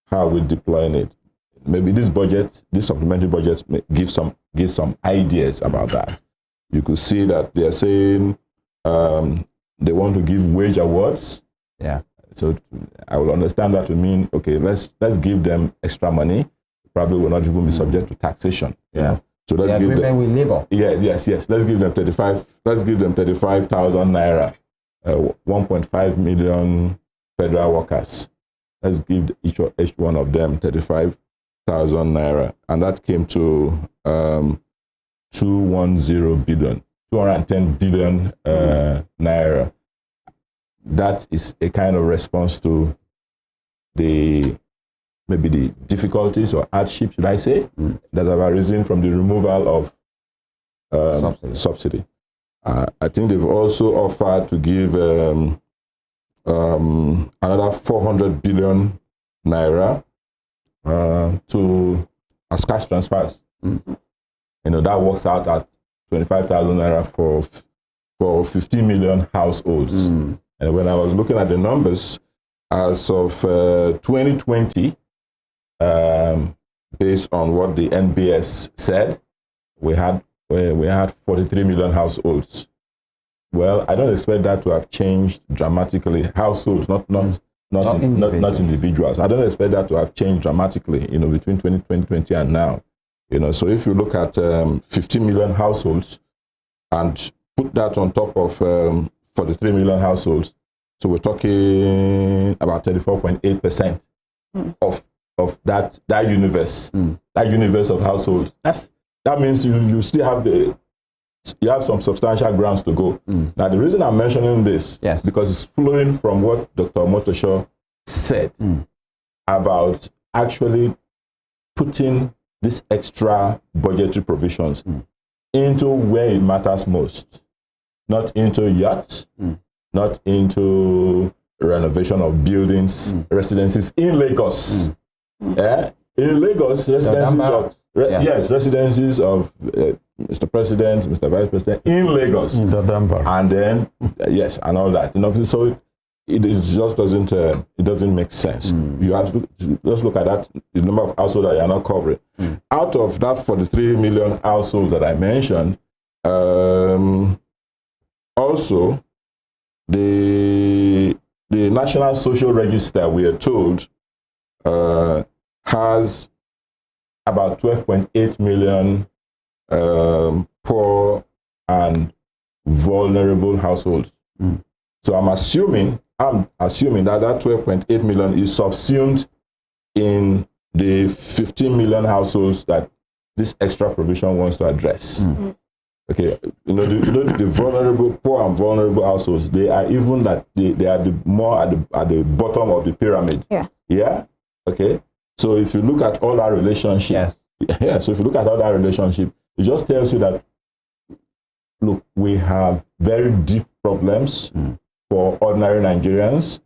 how we're deploying it. Maybe this budget, this supplementary budget, give some ideas about that. You could see that they are saying they want to give wage awards. Yeah. So I will understand that to mean, okay, let's give them extra money. Probably will not even be subject to taxation. Yeah. You know? So let's the give agreement them with labor. Yes. Let's give them 35,000 naira. 1.5 million federal workers. Let's give each one of them 35,000 naira, and that came to 210 billion, 210 billion naira. That is a kind of response to maybe the difficulties or hardship, should I say, that have arisen from the removal of subsidy. I think they've also offered to give another 400 billion naira as cash transfers. You know, that works out at 25,000 naira for 15 million households. And when I was looking at the numbers, as of 2020, based on what the NBS said, we had 43 million households. Well, I don't expect that to have changed dramatically. Households, not individuals. I don't expect that to have changed dramatically, you know, between 2020 and now. You know, so if you look at 15 million households and put that on top of 43 million households, so we're talking about 34.8% of that universe, that universe of households. That means you still have some substantial grounds to go. Now, the reason I'm mentioning this, because it's flowing from what Dr. Omotosho said about actually putting these extra budgetary provisions into where it matters most, not into yachts, not into renovation of buildings, residences in Lagos. In Lagos, residences of residences of Mr. President, Mr. Vice President in Lagos, and then and all that. You know, so it just doesn't make sense. You have to just look at that, the number of households that you are not covering. Out of that 43 million households that I mentioned, also the National Social Register, we are told, has about 12.8 million poor and vulnerable households. So I'm assuming that 12.8 million is subsumed in the 15 million households that this extra provision wants to address. Okay, the vulnerable, poor and vulnerable households, they are even that they are more at the bottom of the pyramid. Yeah. Okay. So if you look at all our relationships, so if you look at all our relationship, it just tells you that, look, we have very deep problems for ordinary Nigerians.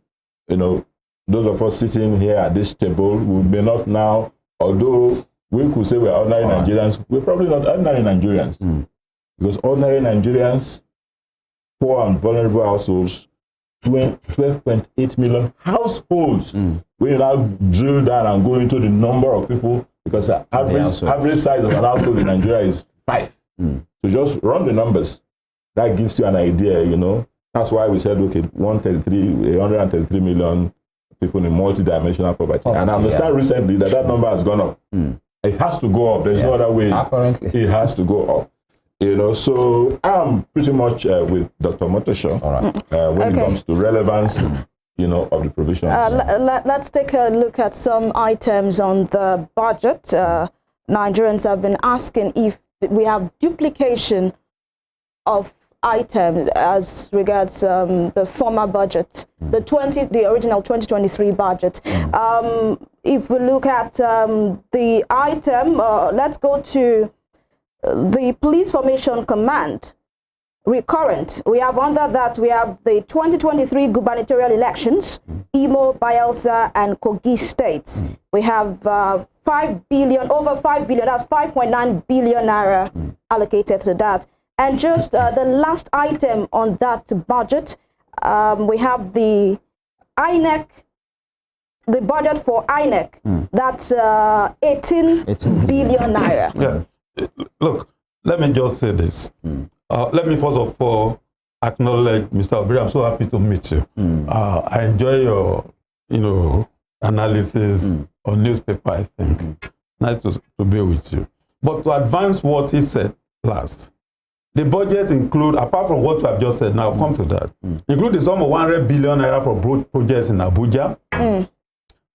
You know, those of us sitting here at this table, we may not now, although we could say we're ordinary Nigerians, we're probably not ordinary Nigerians. Because ordinary Nigerians, poor and vulnerable households, 12.8 million households. We now drill down and go into the number of people, because the average size of an household in Nigeria is 5. So just run the numbers. That gives you an idea, you know. That's why we said, okay, 133 million people in multidimensional poverty. And I understand recently that number has gone up. It has to go up. There's no other way. Apparently. It has to go up. You know, so I'm pretty much with Dr. Omotosho when it comes to relevance, you know, of the provisions. Let's take a look at some items on the budget. Nigerians have been asking if we have duplication of items as regards the former budget, the original 2023 budget. If we look at the item, let's go to the Police Formation Command, recurrent. We have under that, we have the 2023 gubernatorial elections, Imo, Bayelsa, and Kogi states. We have 5 billion, over 5 billion, that's 5.9 billion naira allocated to that. And just the last item on that budget, we have the INEC, the budget for INEC, that's 18 billion naira. Look, let me just say this. Let me first of all acknowledge Mr. Obire. I'm so happy to meet you. I enjoy your, analysis on newspaper, I think. Nice to be with you. But to advance what he said last, the budget include, apart from what you have just said, now I'll come to that, include the sum of 100 billion naira for broad projects in Abuja,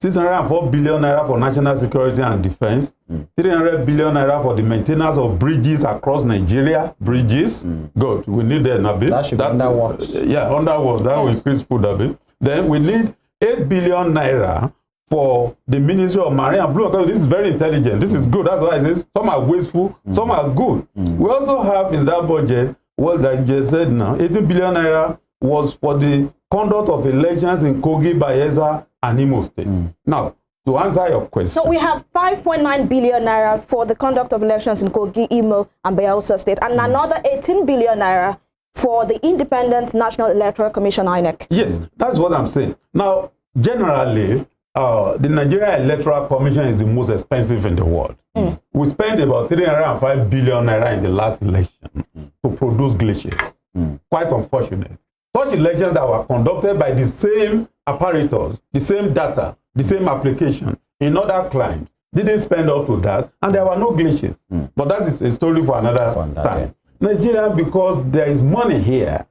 604 billion naira for national security and defense, 300 billion naira for the maintenance of bridges across Nigeria. Bridges, good. We need that a bit. That should be underwater. Yeah, underwater. That will increase food a bit. Then we need 8 billion naira for the Ministry of Marine and Blue Economy. This is very intelligent. This is good. That's why I say some are wasteful, some are good. We also have in that budget, what I just said now, 18 billion naira was for the conduct of elections in Kogi, Bayelsa, and Imo states. Now, to answer your question. So we have 5.9 billion naira for the conduct of elections in Kogi, Imo, and Bayelsa state, and another 18 billion naira for the Independent National Electoral Commission, INEC. Yes, that's what I'm saying. Now, generally, the Nigerian Electoral Commission is the most expensive in the world. We spent about 305 billion naira in the last election to produce glitches. Quite unfortunate. Such elections that were conducted by the same apparatus, the same data, the same application in other climes didn't spend up to that, and there were no glitches. But that is a story for another time. Nigeria, because there is money here,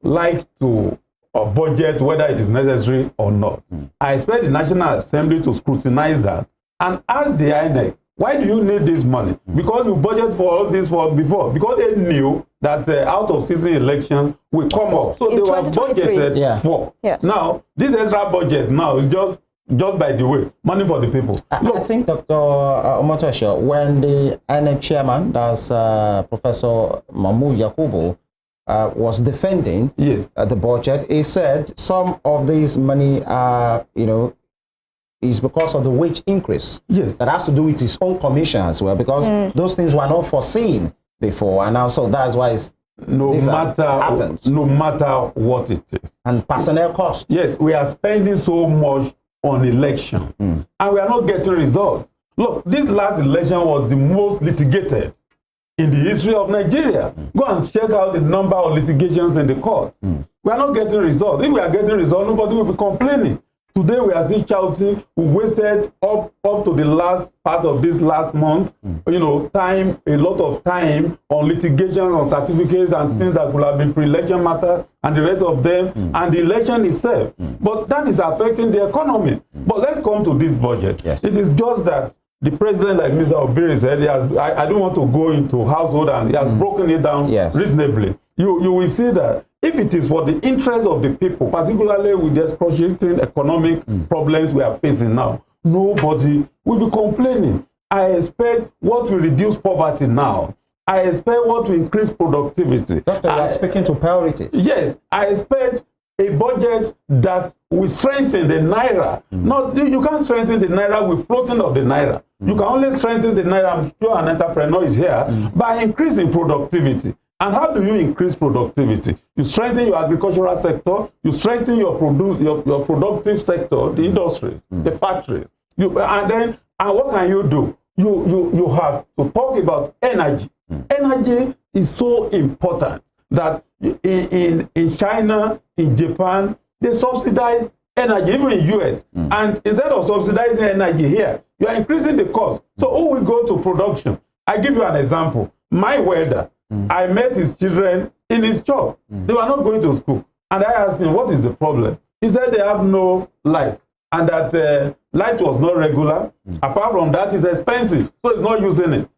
like to budget whether it is necessary or not. I expect the National Assembly to scrutinize that and ask the INEC, why do you need this money? Because you budget for all this before. Because they knew that out of season elections will come up. So they were budgeted for. Yes. Now, this extra budget now is just just by the way, money for the people. I think Dr. Omotosho, when the INEC chairman, that's Professor Mamu Yakubu, was defending the budget, he said some of this money, is because of the wage increase. Yes. That has to do with his own commission as well, because those things were not foreseen before, and also that's why it's no matter what it is. And personnel cost. Yes, we are spending so much on election, and we are not getting results. Look, this last election was the most litigated in the history of Nigeria. Go and check out the number of litigations in the court. We are not getting results. If we are getting results, nobody will be complaining. Today we are still shouting, we wasted up to the last part of this last month, a lot of time on litigation, on certificates and things that could have been pre-election matter and the rest of them, and the election itself. But that is affecting the economy. But let's come to this budget. Yes. It is just that the president, like Mr. Obire said, I don't want to go into household, and he has broken it down reasonably. You will see that if it is for the interest of the people, particularly with the excruciating economic problems we are facing now, nobody will be complaining. I expect what will reduce poverty now. I expect what will increase productivity. Doctor, you are speaking to priorities. Yes, I expect a budget that will strengthen the naira. Not, you can't strengthen the naira with floating of the naira. You can only strengthen the naira, I'm sure an entrepreneur is here, by increasing productivity. And how do you increase productivity? You strengthen your agricultural sector, you strengthen your productive sector, the industries, the factories. And what can you do? You have to talk about energy. Energy is so important that in China, in Japan, they subsidize energy, even in US. And instead of subsidizing energy here, you are increasing the cost. So who will go to production? I give you an example. My welder, I met his children in his shop. They were not going to school. And I asked him, what is the problem? He said they have no light, and that light was not regular. Apart from that, it's expensive, so he's not using it.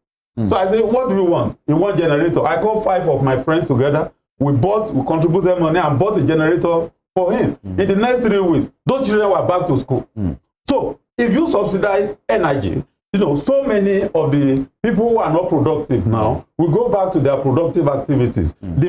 So I said, what do you want? You want generator? I called 5 of my friends together. We contributed money and bought a generator for him. In the next 3 weeks, those children were back to school. So if you subsidize energy, so many of the people who are not productive now will go back to their productive activities. The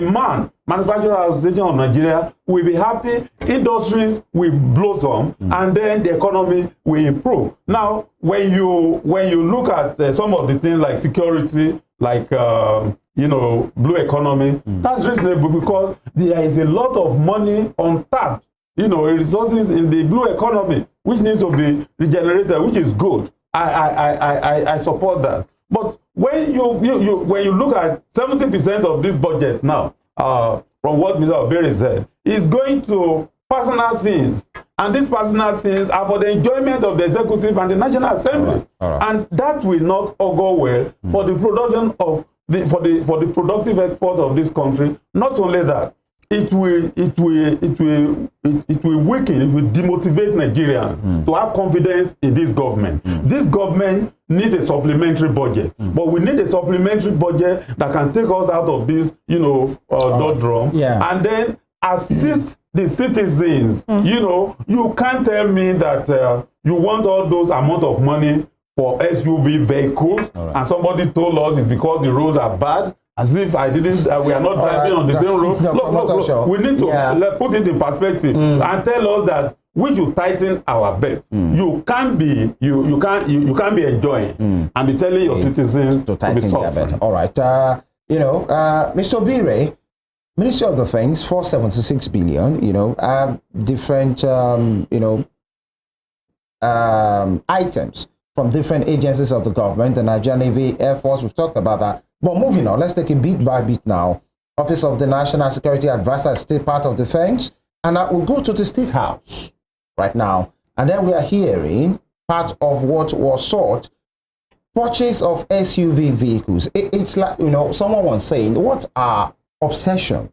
Manufacturing Association of Nigeria will be happy, industries will blossom, and then the economy will improve. Now, when you look at some of the things like security, like blue economy, that's reasonable because there is a lot of money untapped, resources in the blue economy, which needs to be regenerated, which is good. I support that. But when you look at 70% of this budget now, from what Mr. Obire said, is going to personal things, and these personal things are for the enjoyment of the executive and the National Assembly, and that will not augur well for the production of for the productive export of this country. Not only that, it will weaken, it will demotivate Nigerians to have confidence in this government. This government needs a supplementary budget, but we need a supplementary budget that can take us out of this, doldrum, and then assist the citizens. You can't tell me that you want all those amount of money for SUV vehicles, and somebody told us it's because the roads are bad. As if I didn't, we are not driving on the same road. Look, we need to put it in perspective and tell us that we should tighten our belt. You can't be enjoying and be telling your citizens to tighten their belt. All right, Mr. Obire, Ministry of Defense, 476 billion. Different items from different agencies of the government, the Nigerian Navy, Air Force. We've talked about that. But moving on, let's take it beat by beat now. Office of the National Security Advisor is still part of defense. And we'll go to the State House right now. And then we are hearing part of what was sought, purchase of SUV vehicles. It's like, someone was saying, what's our obsession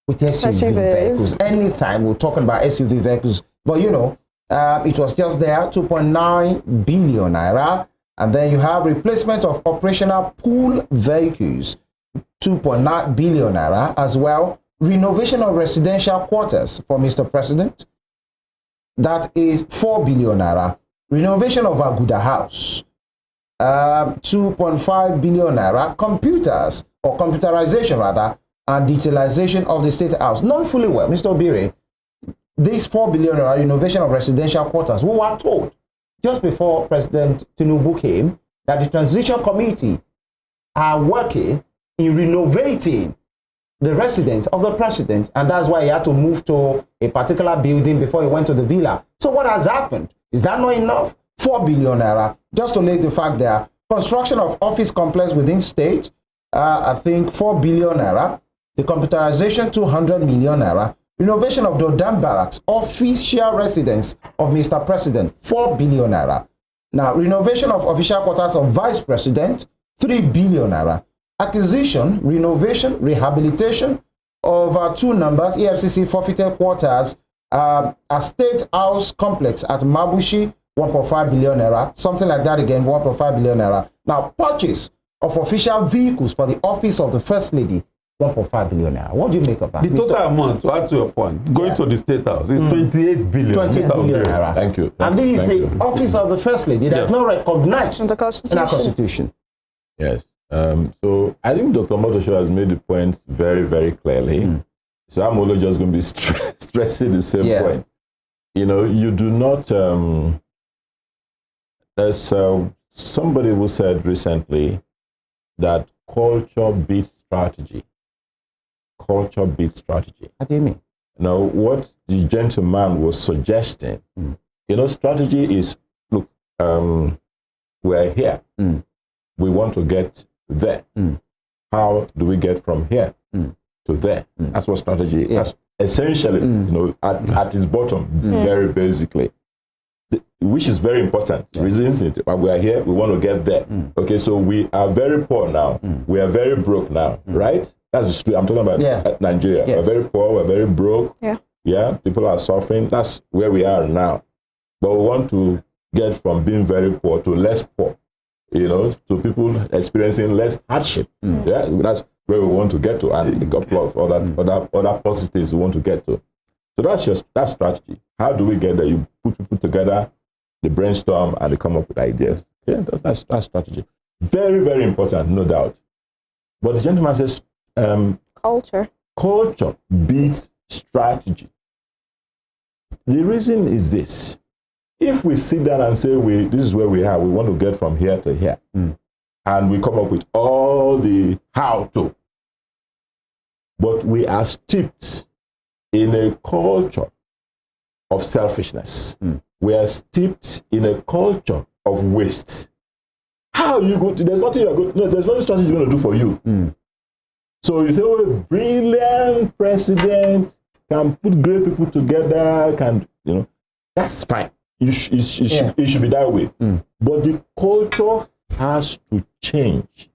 with SUV vehicles? Anytime we're talking about SUV vehicles, but it was just there, 2.9 billion naira. And then you have replacement of operational pool vehicles, 2.9 billion naira as well. Renovation of residential quarters for Mr. President, that is 4 billion naira. Renovation of Aguda House, 2.5 billion naira. Computers, or computerization rather, and digitalization of the State House. Not fully well, Mr. Obire, this 4 billion naira renovation of residential quarters, we were told just before President Tinubu came that the transition committee are working in renovating the residence of the president, and that's why he had to move to a particular building before he went to the villa. So what has happened? Is that not enough? 4 billion naira. Just to lay the fact there, construction of office complex within state, I think 4 billion naira. The computerization, 200 million naira. Renovation of the Dam Barracks, official residence of Mr. President, 4 billion naira. Now, renovation of official quarters of Vice President, 3 billion naira. Acquisition, renovation, rehabilitation of 2 numbers, EFCC forfeited quarters, a State House complex at Mabushi, 1.5 billion naira. Something like that again, 1.5 billion naira. Now, purchase of official vehicles for the office of the First Lady, 1.5 billion naira. What do you make of that? The total amount, to add to your point, going to the State House is 28 billion. 28 billion naira. Thank you. And this is the office of the First Lady that's not recognized in our Constitution. Yes. So I think Dr. Omotosho has made the point very, very clearly. So I'm only just going to be stressing the same point. You know, you do not, there's somebody who said recently that culture beats strategy. Culture beats strategy. What do you mean? Now, what the gentleman was suggesting, you know, strategy is, look, we're here. We want to get there. How do we get from here to there? That's what strategy is. That's essentially, you know, at its bottom, very basically, which is very important. Isn't it? We are here, we want to get there. Okay, so we are very poor now. We are very broke now, right? That's the street. I'm talking about Nigeria. We're very poor, we're very broke. Yeah, people are suffering. That's where we are now. But we want to get from being very poor to less poor. You know, to people experiencing less hardship. Yeah, that's where we want to get to, and a couple of other positives we want to get to. So that's strategy. How do we get there? You put people together, they brainstorm, and they come up with ideas. Yeah, that's strategy. Very, very important, no doubt. But the gentleman says, culture beats strategy. The reason is this. If we sit down and say, this is where we are, we want to get from here to here, and we come up with all the how to, but we are steeped in a culture of selfishness. We are steeped in a culture of waste. How you go to, there's nothing you're going to, no, there's no strategy you're going to do for you. So you say, oh, a brilliant president can put great people together, can, you know, that's fine. It should be that way. But the culture has to change.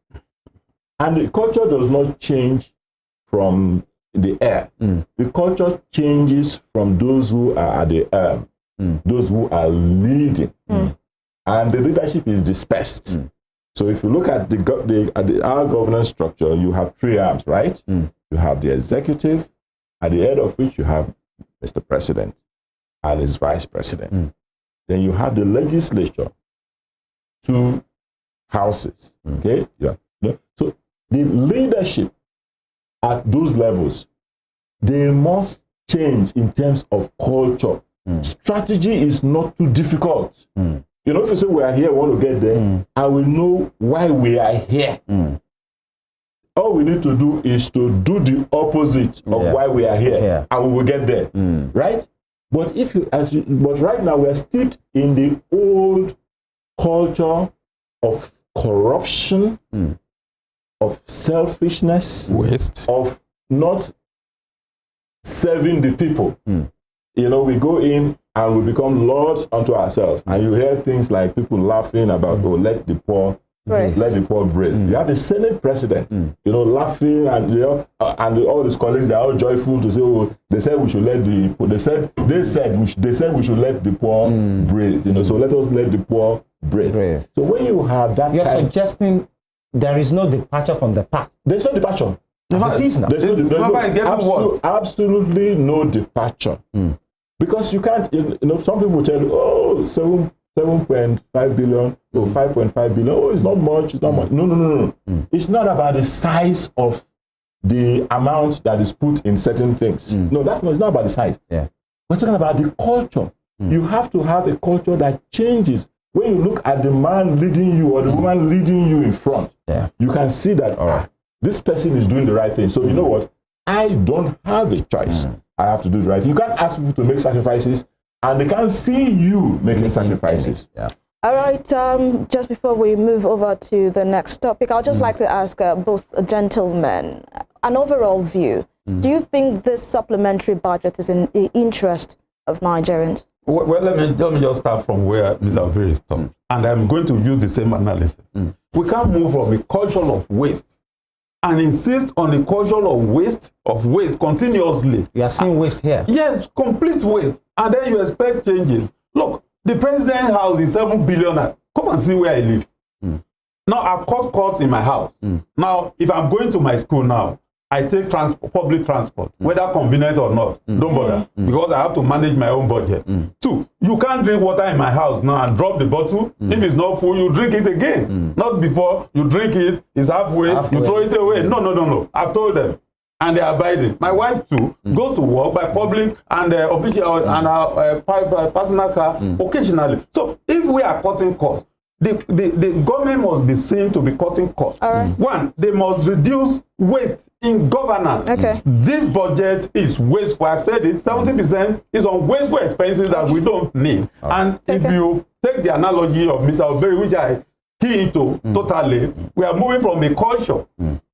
And the culture does not change from the air. The culture changes from those who are at the air, those who are leading. And the leadership is dispersed. So if you look at our governance structure, you have 3 arms, right? You have the executive, at the head of which you have Mr. President and his vice president. Then you have the legislature, 2 houses. Okay? So the leadership at those levels, they must change in terms of culture. Strategy is not too difficult. You know, if you say we are here, we want to get there, I will know why we are here. All we need to do is to do the opposite of why we are here, and we will get there, right? But but right now we are steeped in the old culture of corruption, of selfishness, waste, of not serving the people. You know, we go in and we become lords unto ourselves, and you hear things like people laughing about, oh, let the poor breathe. You have the Senate president, you know, laughing, and and all his colleagues, they are all joyful to say, oh, they said we should let the poor, they said we should let the poor breathe. You know, so let us let the poor breathe. So when you have that, you're suggesting there is no departure from the past. There's no departure. There's absolutely no departure. Because you can't, some people tell you, oh, 7.5 billion, or 5.5 billion, oh, it's not much, it's not much. No. It's not about the size of the amount that is put in certain things. No, it's not about the size. Yeah. We're talking about the culture. You have to have a culture that changes. When you look at the man leading you or the woman leading you in front, you can see that this person is doing the right thing. So you know what? I don't have a choice. I have to do the right thing. You can't ask people to make sacrifices and they can't see you making sacrifices. Yeah. All right, just before we move over to the next topic, I'd just like to ask both gentlemen an overall view. Do you think this supplementary budget is in the interest of Nigerians? Well, let me just start from where Mr. Obire stopped. And I'm going to use the same analysis. We can't move from a culture of waste and insist on the culture of waste continuously. You are seeing waste here. Yes, complete waste. And then you expect changes. Look, the president's house is 7 billion. Come and see where I live. Now, I've cut costs in my house. Now, if I'm going to my school now, I take public transport, whether convenient or not. Don't bother, because I have to manage my own budget. 2, you can't drink water in my house now and drop the bottle. If it's not full, you drink it again. Not before you drink it, it's halfway, you throw it away. No. I've told them, and they are abiding. My wife too goes to work by public and official and personal car occasionally. So if we are cutting costs, the government must be seen to be cutting costs. One, they must reduce waste in governance. This budget is wasteful. I've said it, 70% is on wasteful expenses that we don't need. And if you take the analogy of Mr. Obire, which I key into totally, we are moving from a culture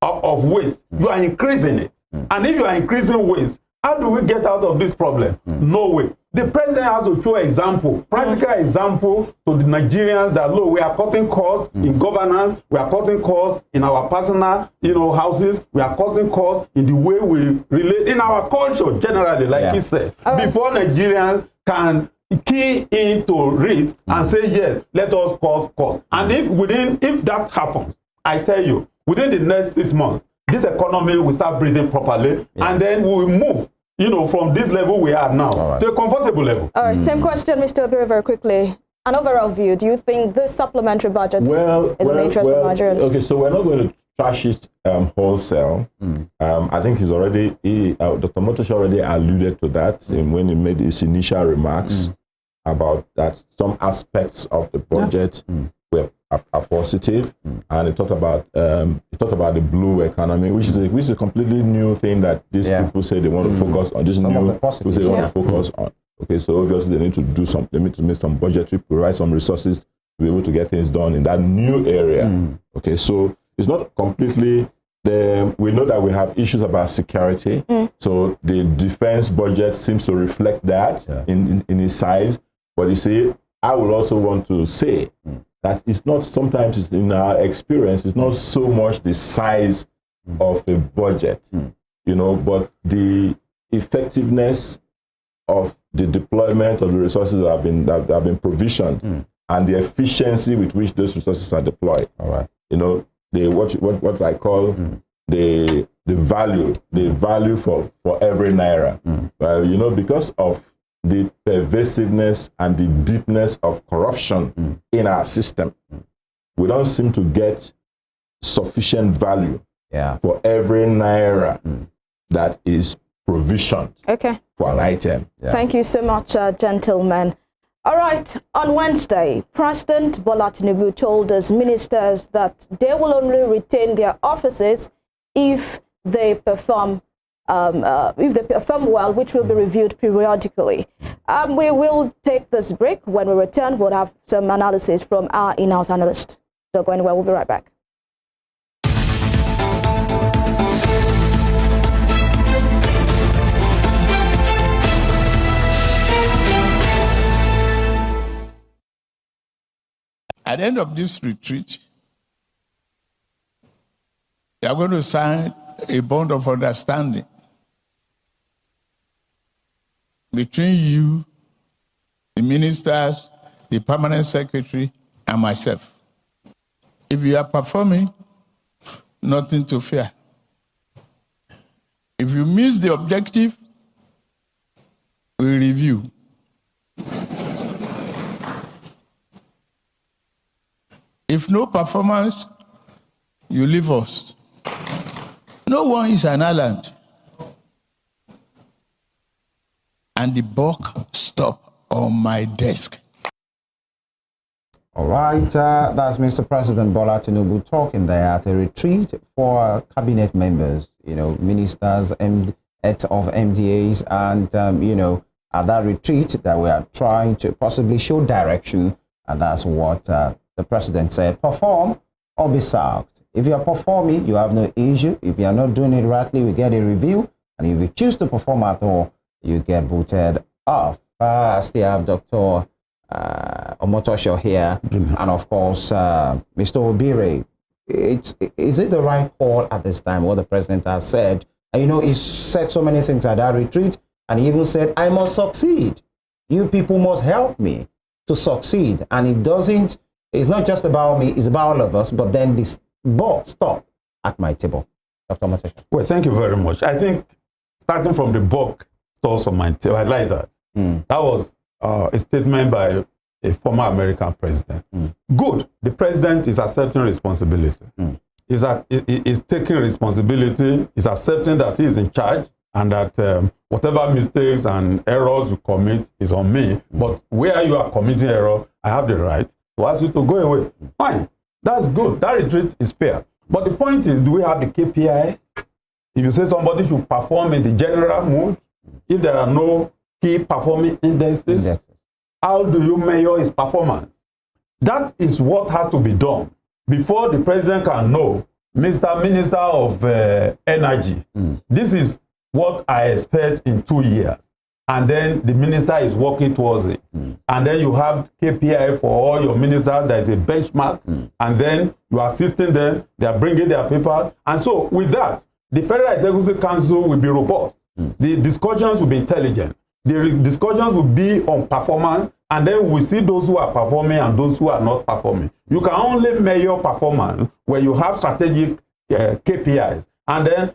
of waste. You are increasing it. And if you are increasing waste, how do we get out of this problem? No way. The president has to show example, practical example to the Nigerians that, look, we are cutting costs in governance, we are cutting costs in our personal, houses, we are cutting costs in the way we relate, in our culture generally, like he said. Before Nigerians can key into read and say, yes, let us cut costs. And if that happens, I tell you, within the next 6 months, this economy will start breathing properly, and then we will move, from this level we are now to a comfortable level. All right, same question, Mr. Obire, very quickly. An overall view, do you think this supplementary budget is in the interest of Nigerians? Okay, so we're not going to trash it wholesale. I think Dr. Omotosho already alluded to that when he made his initial remarks about that some aspects of the budget are positive, and he talked about the blue economy, which is a completely new thing that these people say they want to focus on. This new people say they want to focus on. Okay, so obviously they need to do something. They need to make some budgetary, provide some resources to be able to get things done in that new area. Okay, so it's not completely. We know that we have issues about security. So the defense budget seems to reflect that in its size. But you see, I would also want to say that it's not, sometimes in our experience, it's not so much the size of a budget, but the effectiveness of the deployment of the resources that have been provisioned and the efficiency with which those resources are deployed. What I call the value for every naira. Because of the pervasiveness and the deepness of corruption in our system, we don't seem to get sufficient value for every naira that is provisioned for an item. Thank you so much, gentlemen. All right, on Wednesday, President Bola Tinubu told his ministers that they will only retain their offices if they perform well, which will be reviewed periodically. We will take this break. When we return, we'll have some analysis from our in-house analyst. Don't go anywhere. We'll be right back. At the end of this retreat, we are going to sign a bond of understanding between you, the ministers, the permanent secretary, and myself. If you are performing, nothing to fear. If you miss the objective, we review. If no performance, you leave us. No one is an island. And the buck stopped on my desk. All right, that's Mr. President Bola Tinubu talking there at a retreat for cabinet members, ministers and heads of MDAs, and, at that retreat that we are trying to possibly show direction, and that's what the president said: perform or be sacked. If you are performing, you have no issue. If you are not doing it rightly, we get a review, and if you choose to perform at all, you get booted off. I still have Dr. Omotosho here, and of course, Mr. Obire. Is it the right call at this time, what the president has said? And he said so many things at that retreat, and he even said, I must succeed. You people must help me to succeed. And it's not just about me, it's about all of us, but then this ball stopped at my table. Dr. Omotosho. Well, thank you very much. I think starting from the book stalls on my table, I like that. That was a statement by a former American president. Good. The president is accepting responsibility. He's taking responsibility. He's accepting that he is in charge, and that whatever mistakes and errors you commit is on me. But where you are committing error, I have the right to ask you to go away. Fine. That's good. That retreat is fair. But the point is, do we have the KPI? If you say somebody should perform in the general mood, if there are no key performing indexes, how do you measure his performance? That is what has to be done before the president can know, Mr. Minister of Energy, this is what I expect in 2 years. And then the minister is working towards it. And then you have KPI for all your ministers. There is a benchmark. And then you are assisting them. They are bringing their paper. And so with that, the Federal Executive Council will be robust. The discussions will be intelligent. The discussions will be on performance. And then we see those who are performing and those who are not performing. You can only measure performance when you have strategic KPIs. And then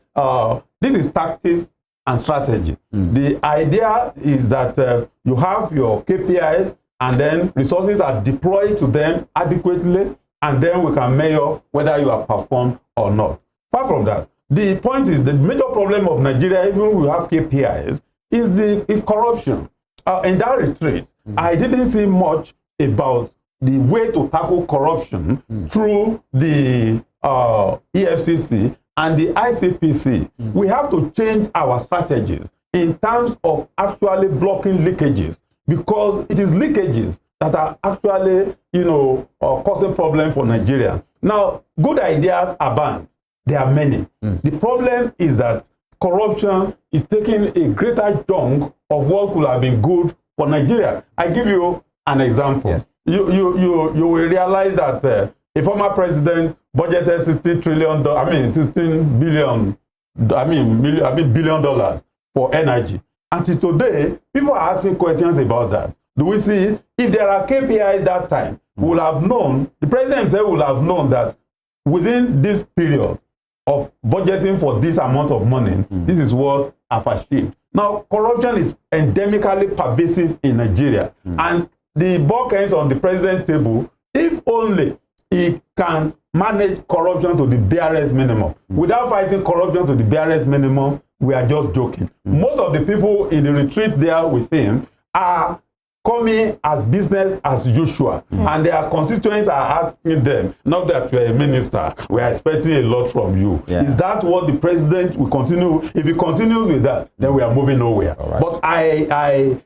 this is tactics and strategy. The idea is that you have your KPIs, and then resources are deployed to them adequately, and then we can measure whether you have performed or not. Apart from that, the point is the major problem of Nigeria, even when we have KPIs, is corruption. In that retreat, I didn't see much about the way to tackle corruption through the EFCC and the ICPC. We have to change our strategies in terms of actually blocking leakages, because it is leakages that are actually, causing problems for Nigeria. Now, good ideas are banned. There are many. The problem is that corruption is taking a greater chunk of what could have been good for Nigeria. I give you an example. Yes. You will realize that a former president budgeted $16 billion for energy. Until today, people are asking questions about that. Do we see it? If there are KPIs that time, we will have known, the president himself will have known that within this period of budgeting for this amount of money, this is what I've achieved. Now, corruption is endemically pervasive in Nigeria. And the buck ends on the president's table if only he can manage corruption to the barest minimum. Without fighting corruption to the barest minimum, we are just joking. Most of the people in the retreat there with him are coming as business as usual. And their constituents are asking them, not that you're a minister, we are expecting a lot from you. Is that what the president will continue? If he continues with that, then we are moving nowhere. But I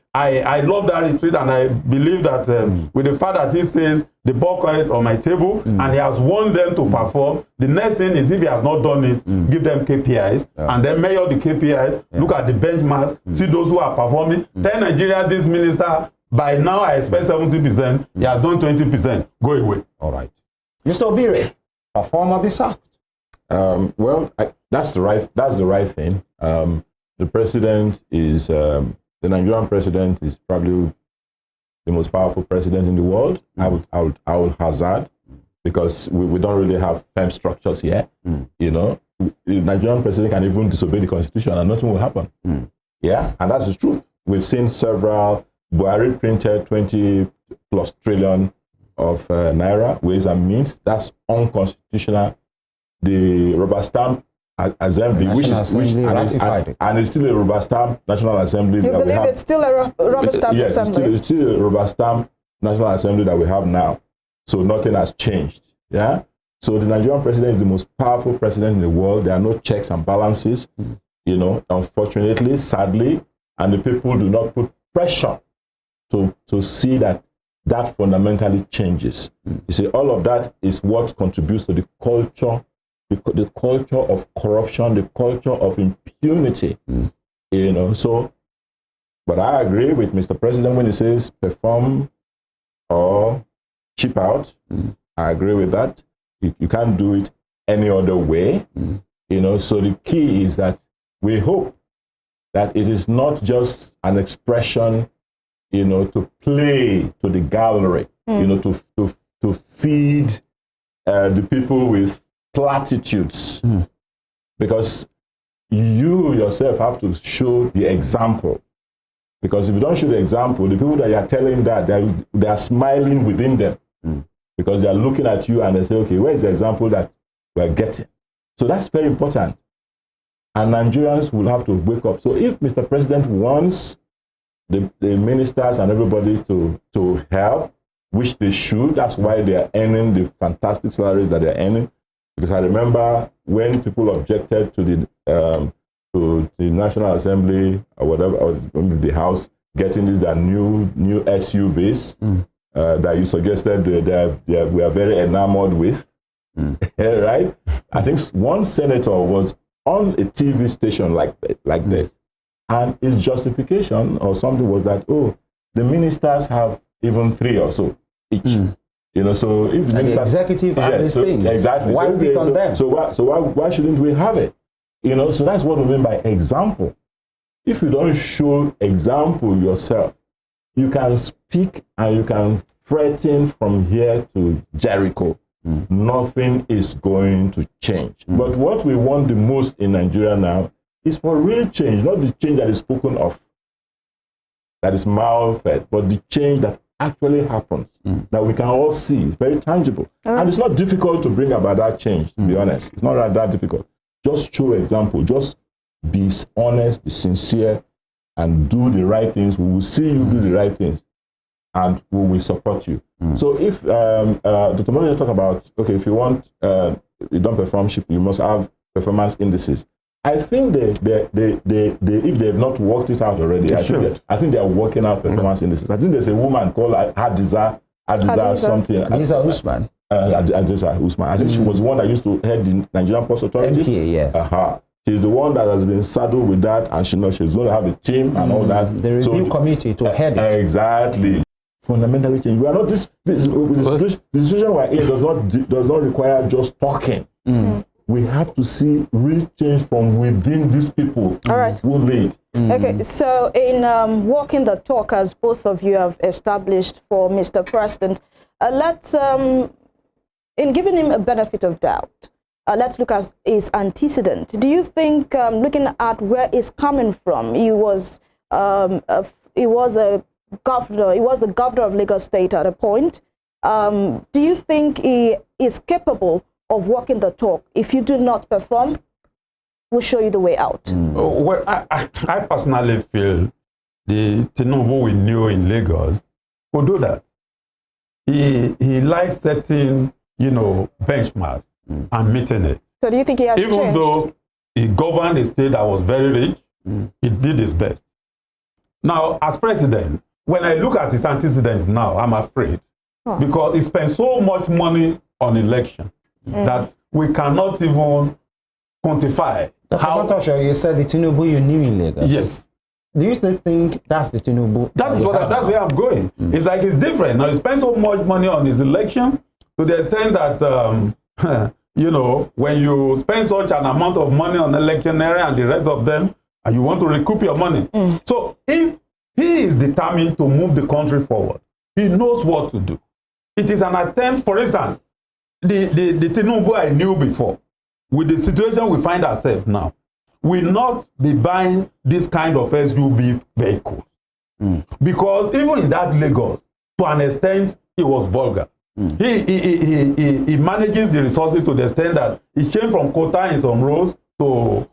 love that retreat, and I believe that with the fact that he says the buck on my table, and he has warned them to perform, the next thing is, if he has not done it, give them KPIs, and then measure the KPIs, look at the benchmarks, see those who are performing. Tell Nigeria, this minister, by now I expect 70%, he has done 20%, go away. All right. Mr. Obire, perform or be sacked? Well, that's the right thing. The president is, the Nigerian president is probably the most powerful president in the world. I would hazard, because we don't really have firm structures here. The Nigerian president can even disobey the constitution and nothing will happen. Yeah, and that's the truth. We've seen several. Buhari printed 20+ trillion of Naira, Ways and Means. That's unconstitutional. The rubber stamp assembly, which is ratified, and it's still a rubber stamp National Assembly. You believe it's still a rubber stamp assembly? It's still a rubber stamp National Assembly that we have now. So nothing has changed. Yeah. So the Nigerian president is the most powerful president in the world. There are no checks and balances, you know, unfortunately, sadly, and the people do not put pressure to see that fundamentally changes. You see, all of that is what contributes to the culture, the culture of corruption, the culture of impunity, you know. So, but I agree with Mr. President when he says perform or chip out. I agree with that. You can't do it any other way, you know. So the key is that we hope that it is not just an expression, you know, to play to the gallery, you know, to feed the people with platitudes, because you yourself have to show the example. Because if you don't show the example, the people that you are telling that, they are smiling within them, because they are looking at you and they say, okay, where is the example that we're getting? So that's very important. And Nigerians will have to wake up. So if Mr. President wants the ministers and everybody to help, which they should, that's why they are earning the fantastic salaries that they're earning. Because I remember when people objected to the National Assembly or whatever, or the House, getting these new SUVs that you suggested we are very enamored with, right? I think one senator was on a TV station like this, and his justification or something was that, oh, the ministers have even 3 or so each. You know, so if the executive have these things, exactly, why pick on them? So why shouldn't we have it? You know, so that's what we mean by example. If you don't show example yourself, you can speak and you can threaten from here to Jericho. Nothing is going to change. But what we want the most in Nigeria now is for real change, not the change that is spoken of, that is mouth-fed, but the change that actually happens, that we can all see. It's very tangible. And it's not difficult to bring about that change, to be honest. It's not that difficult. Just show example. Just be honest, be sincere, and do the right things. We will see you do the right things, and we will support you. So if Dr. Mori talk about, okay, if you want, you don't perform, you must have performance indices. I think if they have not worked it out already, I think they are working out performance indices. I think there's a woman called Hadiza something. Hadiza Usman. Hadiza Usman. I think she was one that used to head the Nigerian Post Authority. MPA, yes. She's the one that has been saddled with that, and she knows she's going to have a team and all that. The review committee to head it. Exactly. Fundamentally change. We are not the situation we're in does not require just talking. We have to see real change from within these people who lead. Okay, so in walking the talk, as both of you have established for Mr. President, let's, in giving him a benefit of doubt, let's look at his antecedent. Do you think, looking at where he's coming from, he was the governor of Lagos State at a point. Do you think he is capable of walking the talk? If you do not perform, we'll show you the way out. Well, I personally feel the Tinubu we knew in Lagos could do that. He likes setting, benchmarks and meeting it. So do you think he has Even though he governed a state that was very rich, he did his best. Now, as president, when I look at his antecedents now, I'm afraid. Because he spent so much money on election that we cannot even quantify. Dr. Omotosho, you said the Tinubu you knew in Lagos. Yes. Do you still think that's the Tinubu? That's where I'm going. It's like it's different. Now, he spent so much money on his election to the extent that, when you spend such an amount of money on electioneering and the rest of them, and you want to recoup your money. So if he is determined to move the country forward, he knows what to do. It is an attempt, for instance, the Tinubu I knew before, with the situation we find ourselves now, will not be buying this kind of SUV vehicle. Because even in that Lagos, to an extent, it was vulgar. He manages the resources to the extent that he changed from quota in some roads to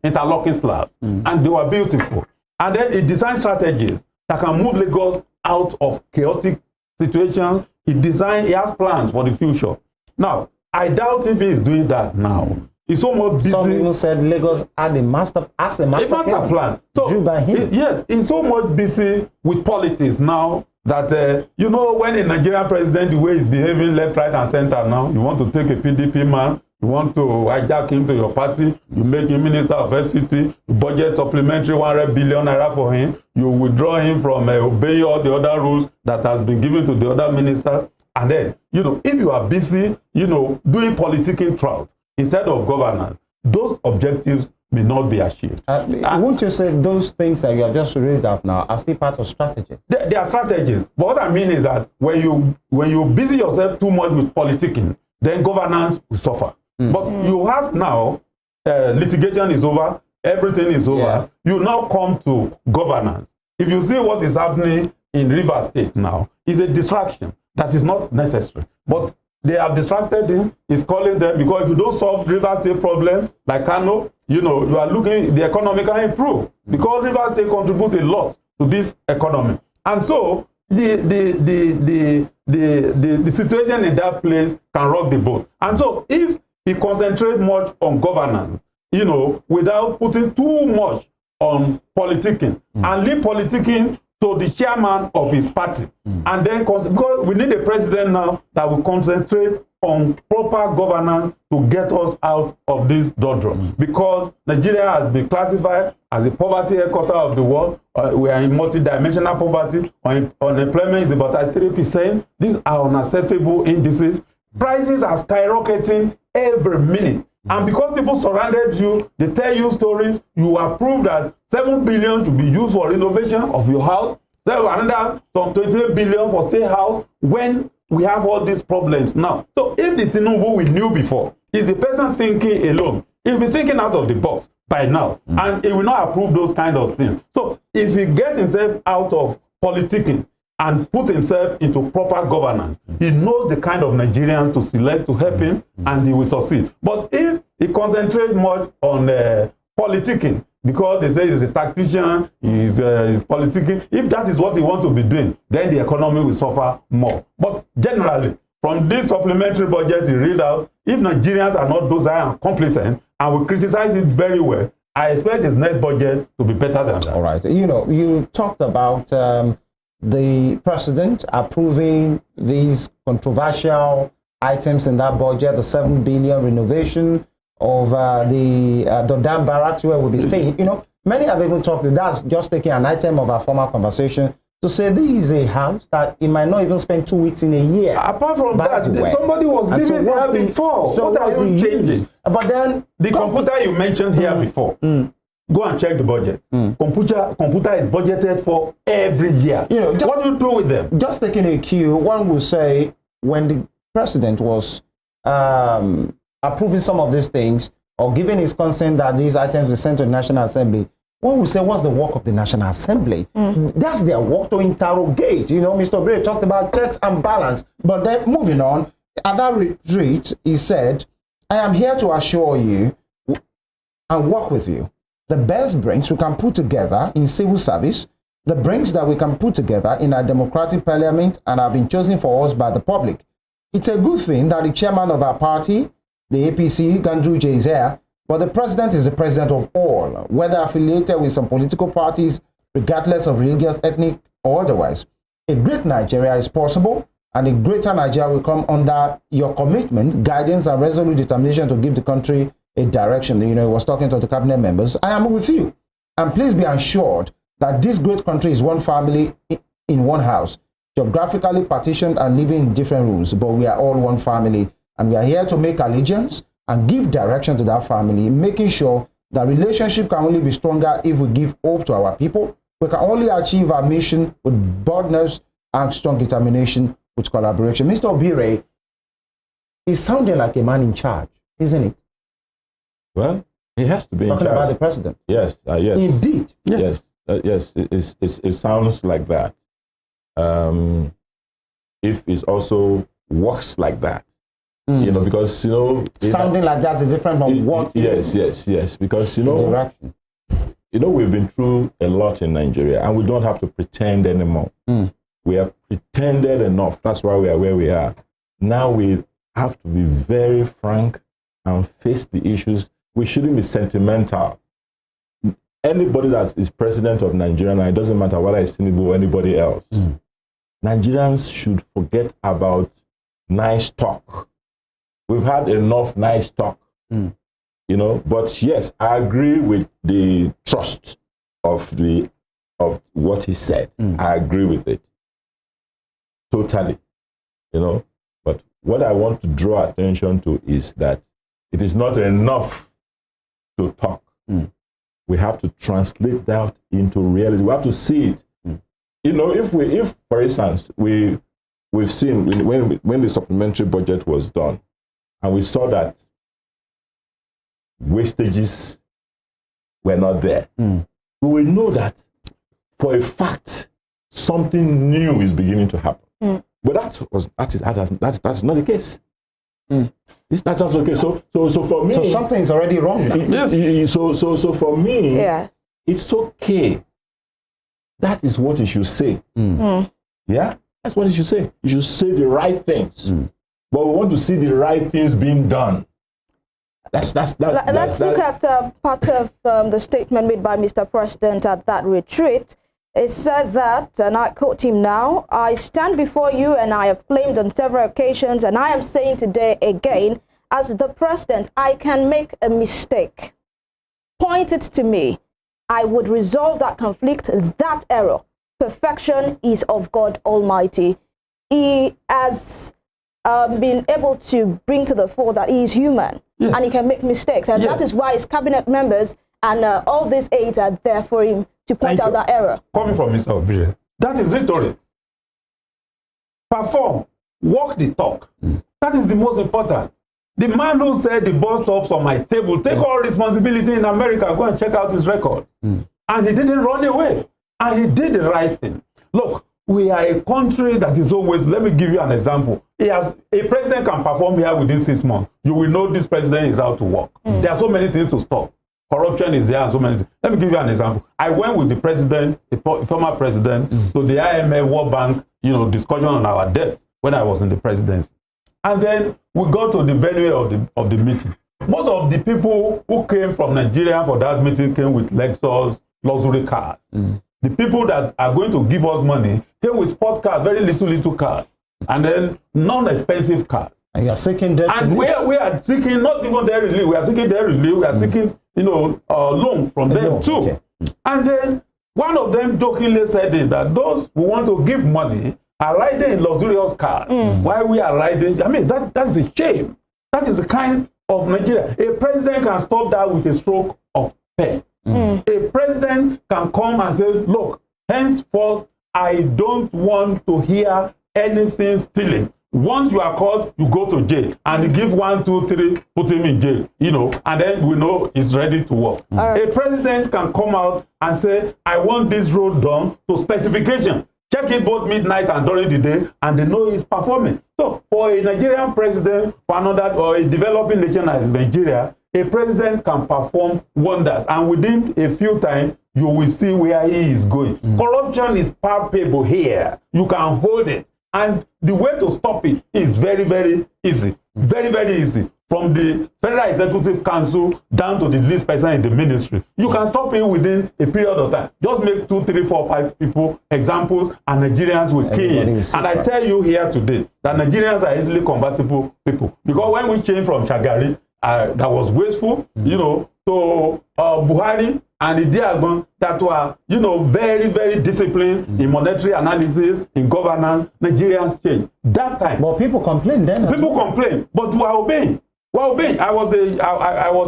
interlocking slabs, and they were beautiful. And then he designed strategies that can move Lagos out of chaotic situations. He has plans for the future. Now, I doubt if he is doing that now. He's so much busy. Some people said Lagos had a master plan. So, drew by him. Yes, he's so much busy with politics now that, you know, when a Nigerian president, the way he's behaving left, right, and center now, you want to take a PDP man, you want to hijack him to your party, you make him minister of FCT, you budget supplementary 100 billion naira for him, you withdraw him from obeying all the other rules that has been given to the other ministers. And then, you know, if you are busy, you know, doing politicking trout instead of governance, those objectives may not be achieved. Won't you say those things that you have just read out now are still part of strategy? They are strategies. But what I mean is that when you busy yourself too much with politicking, then governance will suffer. But you have now, litigation is over, everything is over. Yeah. You now come to governance. If you see what is happening in Rivers State now, it's a distraction that is not necessary. But they have distracted him. He's calling them because if you don't solve Rivers State problem, like Kano, you know, you are looking, the economy can improve because Rivers State contribute a lot to this economy. And so the situation in that place can rock the boat. And so if he concentrates much on governance, you know, without putting too much on politicking, and leave politicking to the chairman of his party, and then because we need a president now that will concentrate on proper governance to get us out of this doldrum. Because Nigeria has been classified as a poverty headquarter of the world. We are in multi-dimensional poverty. Unemployment is about 3%. These are unacceptable indices. Prices are skyrocketing every minute. And because people surrounded you, they tell you stories, you approve that 7 billion should be used for renovation of your house, another some 28 billion for state house, when we have all these problems now. So if the Tinubu we knew before is the person thinking alone, he'll be thinking out of the box by now, and he will not approve those kind of things. So if he gets himself out of politicking and put himself into proper governance, he knows the kind of Nigerians to select to help him, and he will succeed. But if he concentrates much on politicking, because they say he's a tactician, he's politicking, if that is what he wants to be doing, then the economy will suffer more. But generally, from this supplementary budget he read out, if Nigerians are not docile and complacent, and will criticize it very well, I expect his next budget to be better than that. All right. You know, you talked about the president approving these controversial items in that budget, the 7 billion renovation of the Dodam barracks where we'll be staying. You know, many have even talked that that's just taking an item of our former conversation to say this is a house that he might not even spend 2 weeks in a year. Apart from that, somebody was living there before. So what has been changing? But then the computer you mentioned here before. Go and check the budget. Computer is budgeted for every year. You know, what do you do with them? Just taking a cue, one will say when the president was approving some of these things or giving his consent that these items were sent to the National Assembly, one will say, what's the work of the National Assembly? That's their work to interrogate. You know, Mr. Obire talked about checks and balance. But then moving on, at that retreat, he said, I am here to assure you and work with you. The best brains we can put together in civil service, the brains that we can put together in our democratic parliament and have been chosen for us by the public. It's a good thing that the chairman of our party, the APC, Ganduje, is here, but the president is the president of all, whether affiliated with some political parties, regardless of religious, ethnic, or otherwise. A great Nigeria is possible, and a greater Nigeria will come under your commitment, guidance, and resolute determination to give the country a direction. You know, he was talking to the cabinet members. I am with you. And please be assured that this great country is one family in one house, geographically partitioned and living in different rooms, but we are all one family. And we are here to make allegiance and give direction to that family, making sure that relationship can only be stronger if we give hope to our people. We can only achieve our mission with boldness and strong determination with collaboration. Mr. Obire is sounding like a man in charge, isn't it? Well, he has to be talking in charge. About the president. Yes, yes. Indeed. Yes, yes. It sounds like that. if it also works like that. You know, because, you know... Sounding like that is different from what... Yes, because, you know... Direction. You know, we've been through a lot in Nigeria, and we don't have to pretend anymore. We have pretended enough. That's why we are where we are. Now we have to be very frank and face the issues. We shouldn't be sentimental. Anybody that is president of Nigeria, and it doesn't matter whether it's Tinubu or anybody else, Nigerians should forget about nice talk. We've had enough nice talk, you know. But yes, I agree with the trust of what he said. I agree with it totally, you know. But what I want to draw attention to is that it is not enough to talk. We have to translate that into reality. We have to see it. You know, if for instance we've seen when the supplementary budget was done, and we saw that wastages were not there, we will know that for a fact something new is beginning to happen. But that's not the case. It's not the case. So for me, so something is already wrong now. Yes. So for me, it's okay. That is what you should say. Yeah, that's what you should say. You should say the right things. But we want to see the right things being done. Let's look at part of the statement made by Mr. President at that retreat. It said that, and I quote him now, "I stand before you and I have claimed on several occasions, and I am saying today again, as the president, I can make a mistake. Point it to me. I would resolve that conflict, that error. Perfection is of God Almighty." He has been able to bring to the fore that he is human, and he can make mistakes. And that is why his cabinet members and all these aides are there for him to point out that error. Coming from Mr. Obire, that is rhetoric. Perform, walk the talk. That is the most important. The man who said the bus stops on my table, take all responsibility in America, go and check out his record. And he didn't run away. And he did the right thing. Look, we are a country that is always, let me give you an example. A president can perform here within 6 months. You will know this president is out to work. There are so many things to stop. Corruption is there and so many things. Let me give you an example. I went with the president, the former president, to the IMF World Bank, discussion on our debt when I was in the presidency. And then we got to the venue of the meeting. Most of the people who came from Nigeria for that meeting came with Lexus luxury cars. The people that are going to give us money came with sport cars, very little cars, and then non-expensive cars. And you are seeking debt relief. And we are seeking not even debt relief. We are seeking debt relief. We are seeking, loan from them too. Okay. And then one of them jokingly said that those who want to give money are riding in luxurious cars. While we are riding, I mean, that's a shame. That is the kind of Nigeria. A president can stop that with a stroke of pen. A president can come and say, look, henceforth, I don't want to hear anything stealing. Once you are caught, you go to jail. And you give 1, 2, 3, put him in jail, and then we know he's ready to work. A president can come out and say, I want this road done to specification. Check it both midnight and during the day, and they know he's performing. So for a Nigerian president, for another, or a developing nation like Nigeria, a president can perform wonders, and within a few times, you will see where he is going. Corruption is palpable here. You can hold it. And the way to stop it is very, very easy. Very, very easy. From the Federal Executive Council down to the least person in the ministry. You can stop it within a period of time. Just make 2, 3, 4, 5 people examples, and Nigerians will key in. And I tell you here today that Nigerians are easily convertible people. Because when we changed from Shagari, that was wasteful, to Buhari and Idiagbon that were, very, very disciplined in monetary analysis, in governance, Nigerians changed. That time. But people complain then. People complain, but we are obeying. Well, me, I was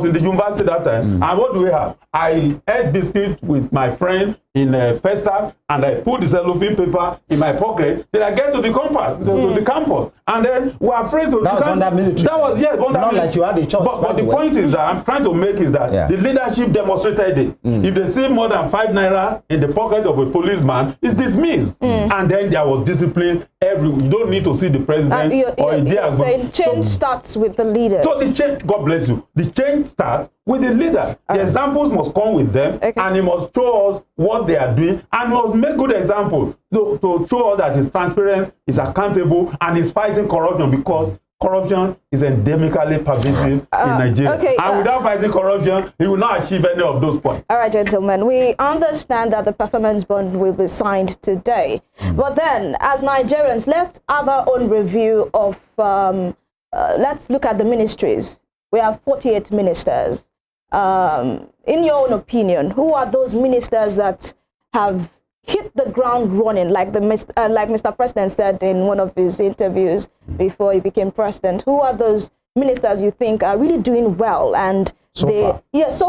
in the university that time, and what do we have? I ate biscuit with my friend in Festa, and I put the cellophane paper in my pocket till I get to the campus, to the campus, and then we are afraid to. That was under military. That was under not military. like you had a choice. But the point is that I'm trying to make is that the leadership demonstrated it. If they see more than 5 naira in the pocket of a policeman, it's dismissed, and then there was discipline. You don't need to see the president or you're saying change starts with the leader. So the change, God bless you. The change starts with the leader. The examples must come with them, and he must show us what they are doing, and must make good examples to show us that he's transparent, he's accountable, and he's fighting corruption, because corruption is endemically pervasive in Nigeria. And without fighting corruption, he will not achieve any of those points. All right, gentlemen, we understand that the performance bond will be signed today. But then, as Nigerians, let's have our own review of, let's look at the ministries. We have 48 ministers. In your own opinion, who are those ministers that have hit the ground running, like Mr. President said in one of his interviews before he became president? Who are those ministers you think are really doing well? And so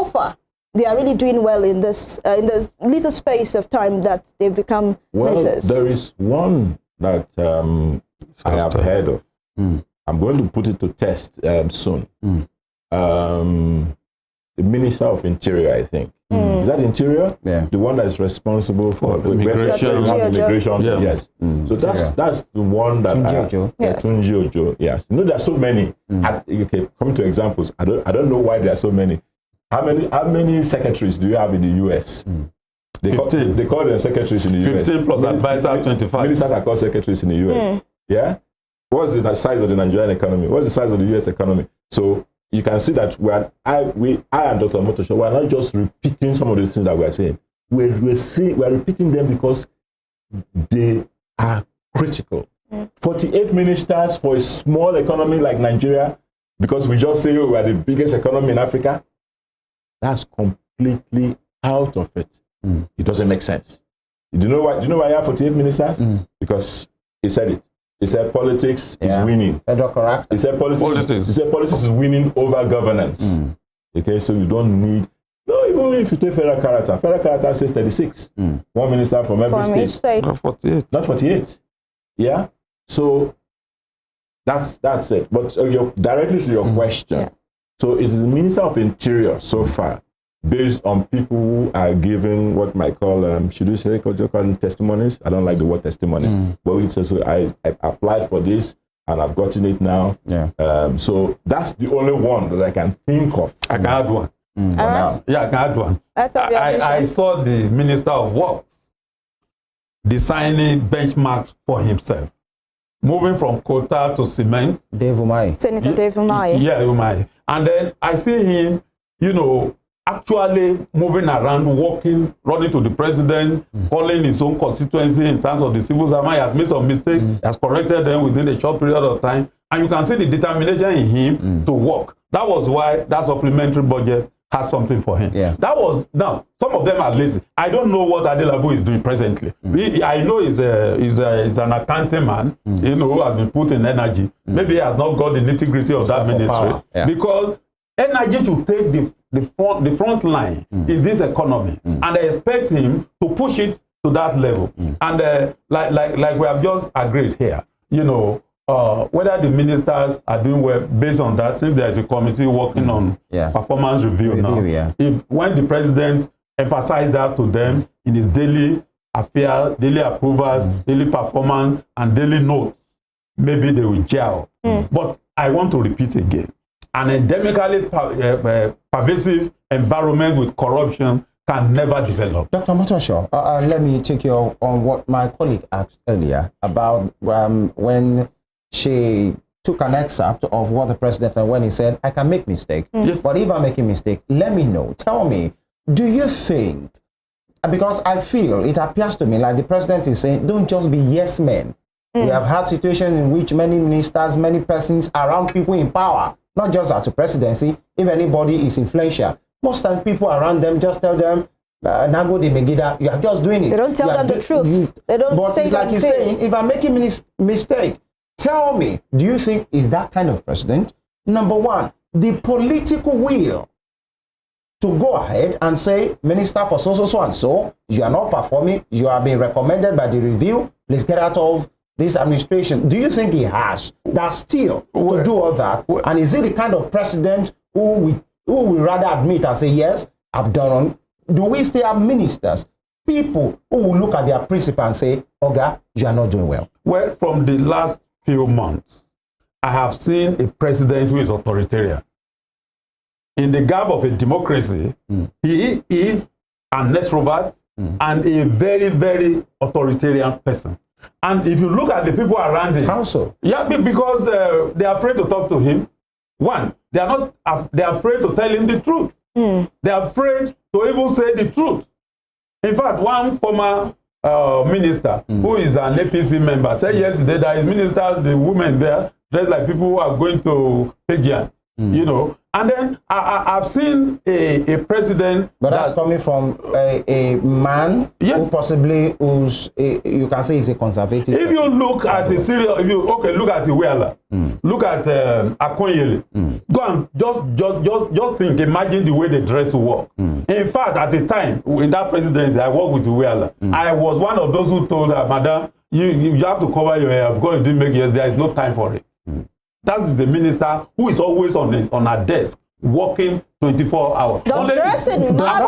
far they are really doing well in this little space of time that they've become ministers. There is one that I have heard of. I'm going to put it to test soon. The Minister of Interior, I think. Is that Interior? Yeah. The one that is responsible for immigration. Yes. So that's the one that Tunji Ojo. Yes. You know, there are so many. Okay, coming to examples, I don't know why there are so many. How many secretaries do you have in the US? They call them secretaries in the US. 15 plus advisor, 25. Ministers are called secretaries in the US. Yeah. What's the size of the Nigerian economy? What's the size of the US economy? So you can see that I and Dr. Omotosho, we're not just repeating some of the things that we're saying. We're repeating them because they are critical. 48 ministers for a small economy like Nigeria, because we just say, we are the biggest economy in Africa. That's completely out of it. It doesn't make sense. Do you know why I have 48 ministers? Because he said it. He said politics is winning. Federal correct. He said politics is winning over governance. Okay, so you don't need. No, even if you take federal character says 36. One minister from every state. Not 48. Not 48. Yeah. So that's it. But directly to your question. So it is the Minister of Interior so far, based on people who are giving what might call, should we say, testimonies? I don't like the word testimonies. But it says, I applied for this and I've gotten it now. So that's the only one that I can think of. I can add one. Now. Yeah, I can add one. I saw the Minister of Works designing benchmarks for himself, moving from quota to cement. Senator Dave Umahi. Yeah, Umahi. And then I see him, actually moving around, walking, running to the president, calling his own constituency in terms of the civil servant. He has made some mistakes, has corrected them within a short period of time. And you can see the determination in him to work. That was why that supplementary budget has something for him. Now, some of them are lazy. I don't know what Adelabu is doing presently. I know he's an accounting man, who has been put in energy. Maybe he has not got the nitty-gritty of that ministry. Because energy should take the front line in this economy, and I expect him to push it to that level. And like we have just agreed here, whether the ministers are doing well based on that, since there is a committee working on performance review now. If when the president emphasized that to them in his daily affairs, daily approvals, daily performance, and daily notes, maybe they will gel. But I want to repeat again. An endemically pervasive environment with corruption can never develop. Dr. Omotosho, let me take you on what my colleague asked earlier about when she took an excerpt of what the president and when he said, I can make mistake, but if I'm making mistake, let me know. Tell me, do you think, because I feel, it appears to me like the president is saying, don't just be yes men. We have had situations in which many ministers, many persons around people in power, not just at the presidency, if anybody is influential, most time people around them just tell them, Nago de Megida, you are just doing it. They don't tell them the truth. They don't but say it's like he's saying, if I'm making mistake, tell me, do you think is that kind of president? Number one. the political will to go ahead and say, Minister for so and so, you are not performing, you are being recommended by the review, please get out of this administration. Do you think he has that still to do all that? And is he the kind of president who will rather admit and say, yes, I've done wrong? Do we still have ministers, people who will look at their principle and say, Oga, you are not doing well? Well, from the last few months, I have seen a president who is authoritarian. In the garb of a democracy, he is an extrovert and a very, very authoritarian person. And if you look at the people around him, how so? Yeah, because they are afraid to talk to him. One, they are afraid to tell him the truth. They are afraid to even say the truth. In fact, one former minister who is an APC member said yesterday that his ministers, the women there, dressed like people who are going to pageant, you know. And then I've seen a president. But that's coming from a man who possibly you can say is a conservative. If you look at the serial, look at Ohiolei, look at Ohiolei, go and just think, imagine the way they dress to work. In fact, at the time in that presidency, I worked with Ohiolei. I was one of those who told her, Madam, you have to cover your hair because you didn't make it. There is no time for it. That is the minister who is always on her desk, working 24 hours. Does dressing matter?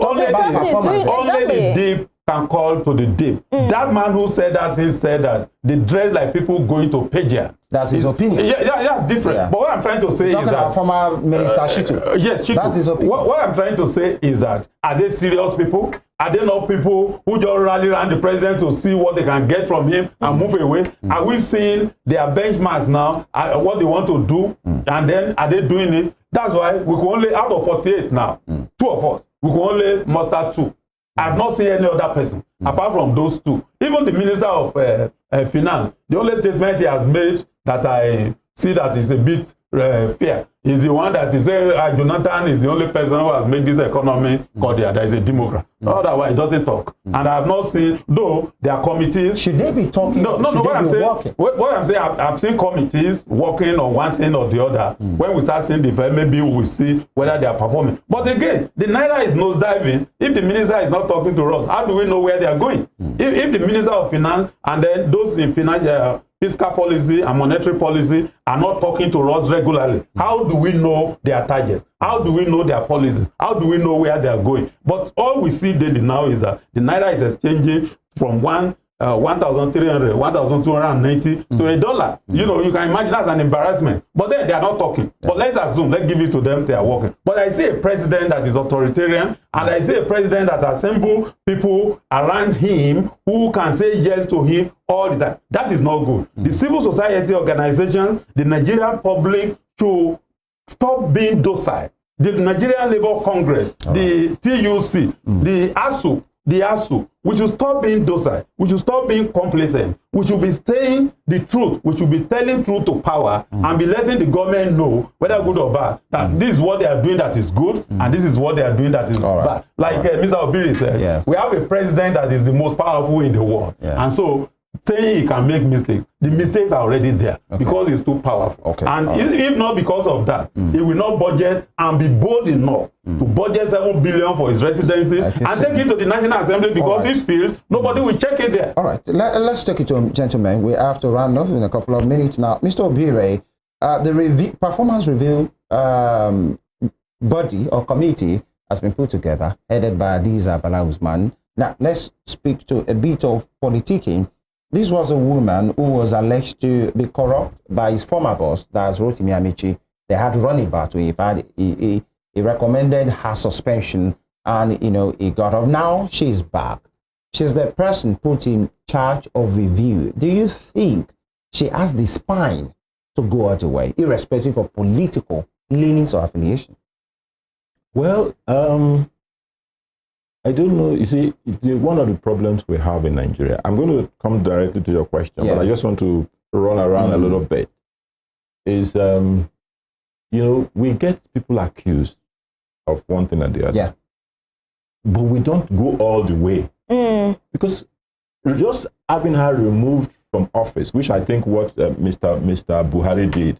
Only the deep can call to the deep. That man who said that thing said that they dress like people going to pageant. That's his opinion. Yeah, it's different. Yeah. But what I'm trying to say is that former Minister Shitu. Yes, Shitu. That's his opinion. What I'm trying to say is that are they serious people? Are they not people who just rally around the president to see what they can get from him and move away? Are we seeing their benchmarks now, what they want to do, and then are they doing it? That's why we can only, out of 48 now, 2 of us, we can only muster 2. I have not seen any other person apart from those 2. Even the Minister of Finance, the only statement he has made that I see that is a bit fair is the one that is saying Jonathan is the only person who has made this economy cordial. That is a Democrat. Otherwise, he doesn't talk. And I have not seen, though there are committees. Should they be talking? No, what I'm saying, what I'm saying, I've seen committees working on one thing or the other. When we start seeing the fair, maybe we will see whether they are performing. But again, the Naira is nosediving. If the minister is not talking to us, how do we know where they are going? If the Minister of Finance and then those in financial fiscal policy and monetary policy are not talking to us regularly, how do we know their targets? How do we know their policies? How do we know where they are going? But all we see daily now is that the Naira is exchanging from 1,300, 1,290 to $1. You know, you can imagine that's an embarrassment. But then they are not talking. But let's assume, let's give it to them, they are working. But I see a president that is authoritarian, and I see a president that assembles people around him who can say yes to him all the time. That is not good. The civil society organizations, the Nigerian public should stop being docile. The Nigerian Labour Congress, the TUC, the ASU, we should stop being docile. We should stop being complacent. We should be saying the truth. We should be telling truth to power and be letting the government know, whether good or bad, that this is what they are doing that is good and this is what they are doing that is bad. Like Mr. Obire said, we have a president that is the most powerful in the world. And so saying he can make mistakes, the mistakes are already there because he's too powerful. And if not because of that, he will not budget and be bold enough to budget 7 billion for his residency and take it to the National Assembly because he feels nobody will check it there. All right, let's take it to gentlemen. We have to round off in a couple of minutes now. Mr. Obire, the performance review body or committee has been put together, headed by Ajibola Usman. Now, let's speak to a bit of politicking. This was a woman who was alleged to be corrupt by his former boss, that's Rotimi Amaechi. They had run it back to him. He recommended her suspension, and he got off. Now she's back. She's the person put in charge of review. Do you think she has the spine to go out the way, irrespective of political leanings or affiliation? Well, I don't know. You see, one of the problems we have in Nigeria, I'm going to come directly to your question, but I just want to run around a little bit, is, we get people accused of one thing and the other. But we don't go all the way. Because just having her removed from office, which I think what Mr. Buhari did,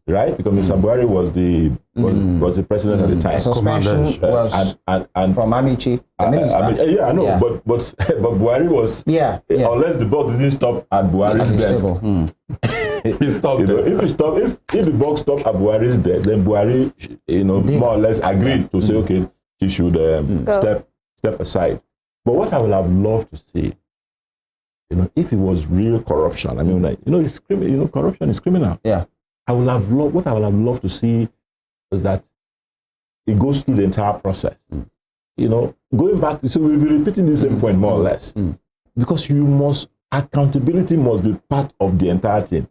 right? Because Mr. Buhari was the president at the time. Suspension was and from Army Chief, the minister. Yeah, I know, yeah. But Buhari was unless the ball didn't stop at Buhari's desk. He stopped. If the ball stopped at Buhari's desk, then Buhari, more or less agreed to say, okay, he should step aside. But what I would have loved to see, if it was real corruption, I mean, it's criminal. Corruption is criminal. Yeah. What I would have loved to see is that it goes through the entire process. Going back, so we'll be repeating the same point more or less, because accountability must be part of the entire thing.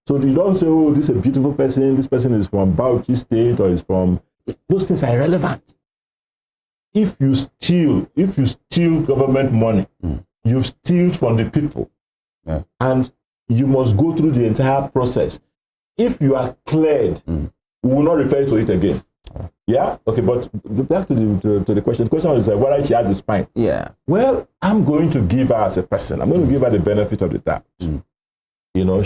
So you don't say, oh, this is a beautiful person, this person is from Bauchi State or is from, those things are irrelevant. If you steal government money, you steal from the people, and you must go through the entire process. If you are cleared, we will not refer to it again. Yeah? Okay, but back to the question. The question is whether she has a spine. Yeah. Well, I'm going to give her as a person. I'm going to give her the benefit of the doubt.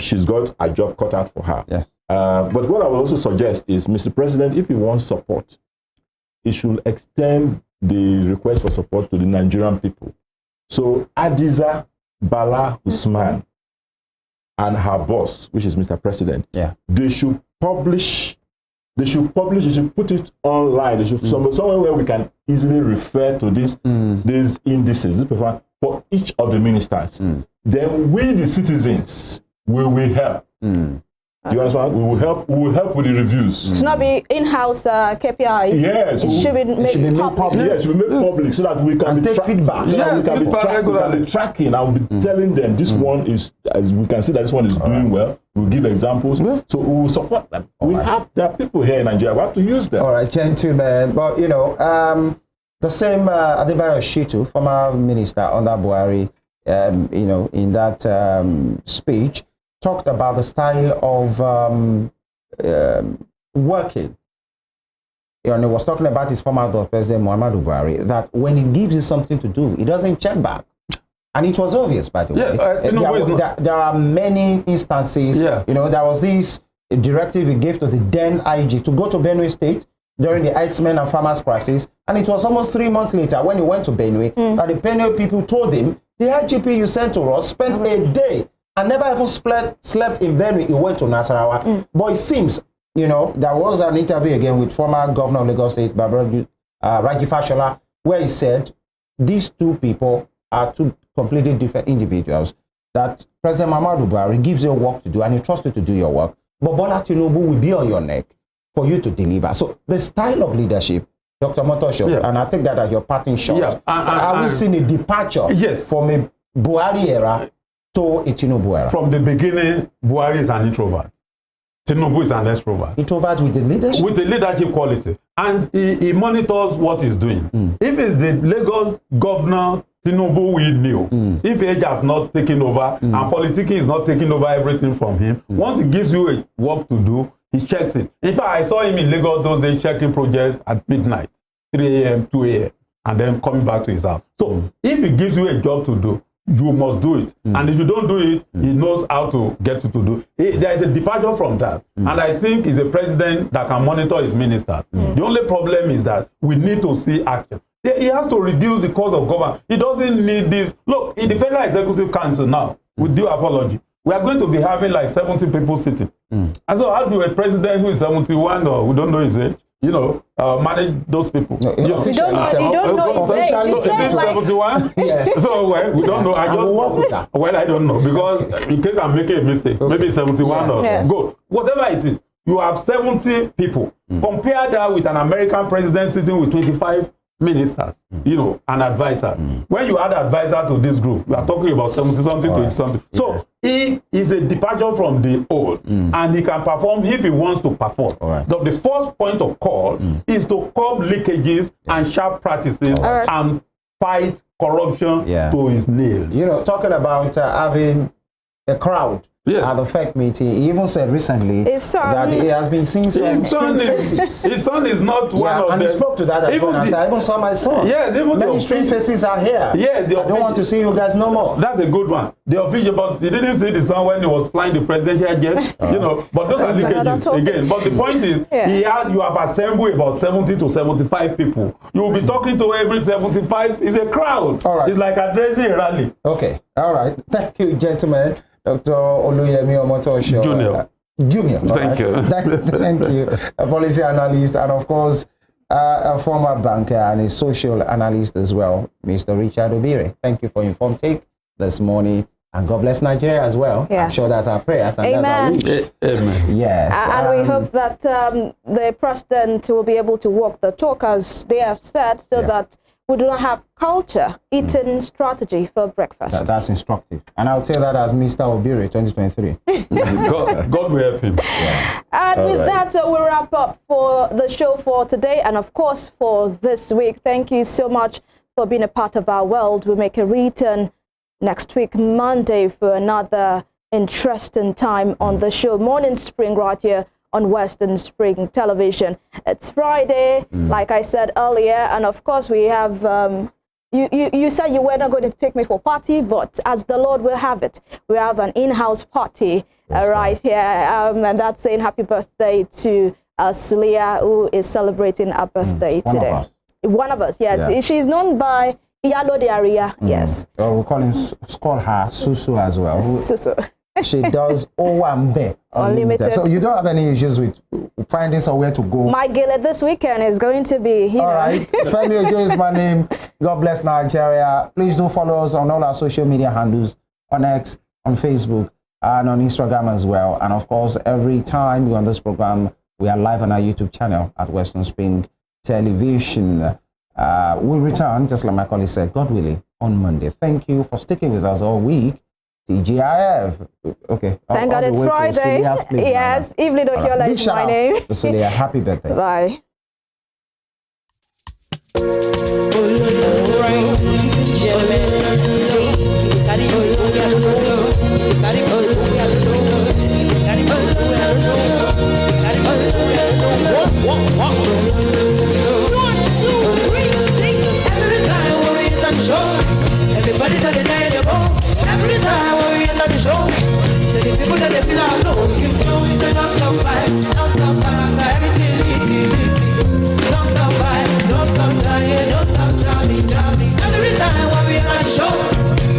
She's got a job cut out for her. Yeah. But what I will also suggest is, Mr. President, if he wants support, he should extend the request for support to the Nigerian people. So Adiza Bala Usman and her boss, which is Mr. President, they should publish, they should put it online. They should somewhere where we can easily refer to these indices for each of the ministers. Then we, the citizens, we will help. Do you understand? We will help with the reviews. It should not be in-house KPIs. Yes, it should be made public. Yes, we make public so that we can take feedback. So that we can be tracking. I will be telling them this one is, as we can see that this one is doing well. We'll give examples. So we will support them. There are people here in Nigeria. We have to use them. All right, gentlemen. But the same Adebayo Shitu, former minister under Buhari, in that speech, talked about the style of working. He was talking about his former president, Muhammadu Buhari, that when he gives you something to do, he doesn't check back. And it was obvious, by the way. There are many instances. There was this directive he gave to the then IG to go to Benue State during the Herdsmen and Farmers crisis. And it was almost 3 months later when he went to Benue that the Benue people told him, the IGP you sent to us spent a day and never even slept in Benue. He went to Nasarawa. But it seems, there was an interview again with former governor of Lagos State, Raji Fashola, where he said these two people are two completely different individuals, that President Muhammadu Buhari gives you work to do and he trusts you to do your work, but Bola Tinubu will be on your neck for you to deliver. So the style of leadership, Dr. Omotosho, and I take that as your parting shot, are we seeing a departure from a Buhari era to a Tinubu era? From the beginning, Buhari is an introvert. Tinubu is an extrovert. Introvert with the leadership? With the leadership quality. And he monitors what he's doing. If it's the Lagos governor, Tinubu will know. If age has not taken over and politicking is not taking over everything from him, once he gives you a work to do, he checks it. In fact, I saw him in Lagos those days checking projects at midnight, 3 a.m., 2 a.m., and then coming back to his house. So if he gives you a job to do, you must do it. And if you don't do it, he knows how to get you to do it. There is a departure from that. And I think he's a president that can monitor his ministers. The only problem is that we need to see action. He has to reduce the cost of government. He doesn't need this. Look, in the Federal Executive Council now, with due apology, we are going to be having like 70 people sitting. And so how do a president who is 71 or we don't know his age, manage those people? You don't know his age. So 71? So we don't know. I don't know, because in case I'm making a mistake, maybe 71 or go. Whatever it is, you have 70 people. Compare that with an American president sitting with 25 ministers, an advisor. When you add advisor to this group, we are talking about 70-something to 80-something. So he is a departure from the old, and he can perform if he wants to perform. So the first point of call is to curb leakages and sharp practices and fight corruption to his nails. Talking about having a crowd at the FEC meeting. He even said recently that he has been seeing some strange faces. His son is not one of them. And he spoke to that as well. I even saw my son. Yeah, many strange faces are here. Yeah, I don't want to see you guys no more. That's a good one. The official, but he didn't see the son when he was flying the presidential jet. You know, but those are leakages again. But the point is, you have assembled about 70 to 75 people. You will be talking to every 75. It's a crowd. All right. It's like addressing a rally. Okay. All right. Thank you, gentlemen. Dr. Oluyemi Omotosho. Junior. Thank you. Thank you. A policy analyst and, of course, a former banker and a social analyst as well, Mr. Richard Obire. Thank you for your informed take this morning. And God bless Nigeria as well. Yes. I'm sure that's our prayers and that's our wish. Amen. Yes. And we hope that the president will be able to walk the talk, as they have said, so that we do not have culture eating strategy for breakfast. That's instructive. And I'll tell that as Mr. Obire 2023. God will help him. Yeah. And with that, we'll wrap up for the show for today and, of course, for this week. Thank you so much for being a part of our world. We'll make a return next week, Monday, for another interesting time on the show. Morning Spring right here on Western Spring Television. It's Friday, like I said earlier, and of course we have, you said you were not going to take me for party, but as the Lord will have it, we have an in-house party right here, and that's saying happy birthday to Sulia, who is celebrating her birthday today. One of us, yes. Yeah. She's known by Iyalo de Aria, yes. We'll call her Susu as well. Susu. She does Owambe Unlimited. So you don't have any issues with finding somewhere to go? My gala this weekend is going to be here. All right. Femi Ojo is my name. God bless Nigeria. Please do follow us on all our social media handles, on X, on Facebook, and on Instagram as well. And of course, every time we're on this program, we are live on our YouTube channel at Western Spring Television. We'll return, just like my colleague said, God willing, on Monday. Thank you for sticking with us all week. TGIF. Okay. Thank God it's Friday. Yes, Evelyn Ohiolei is my name. Sulia, happy birthday. Bye. Everybody that they every time when we enter the show, so the people that they feel are low, you know it's a non-stop fight, everything litty, non-stop fight, don't stop dying, don't stop jamming. Every time when we enter the show,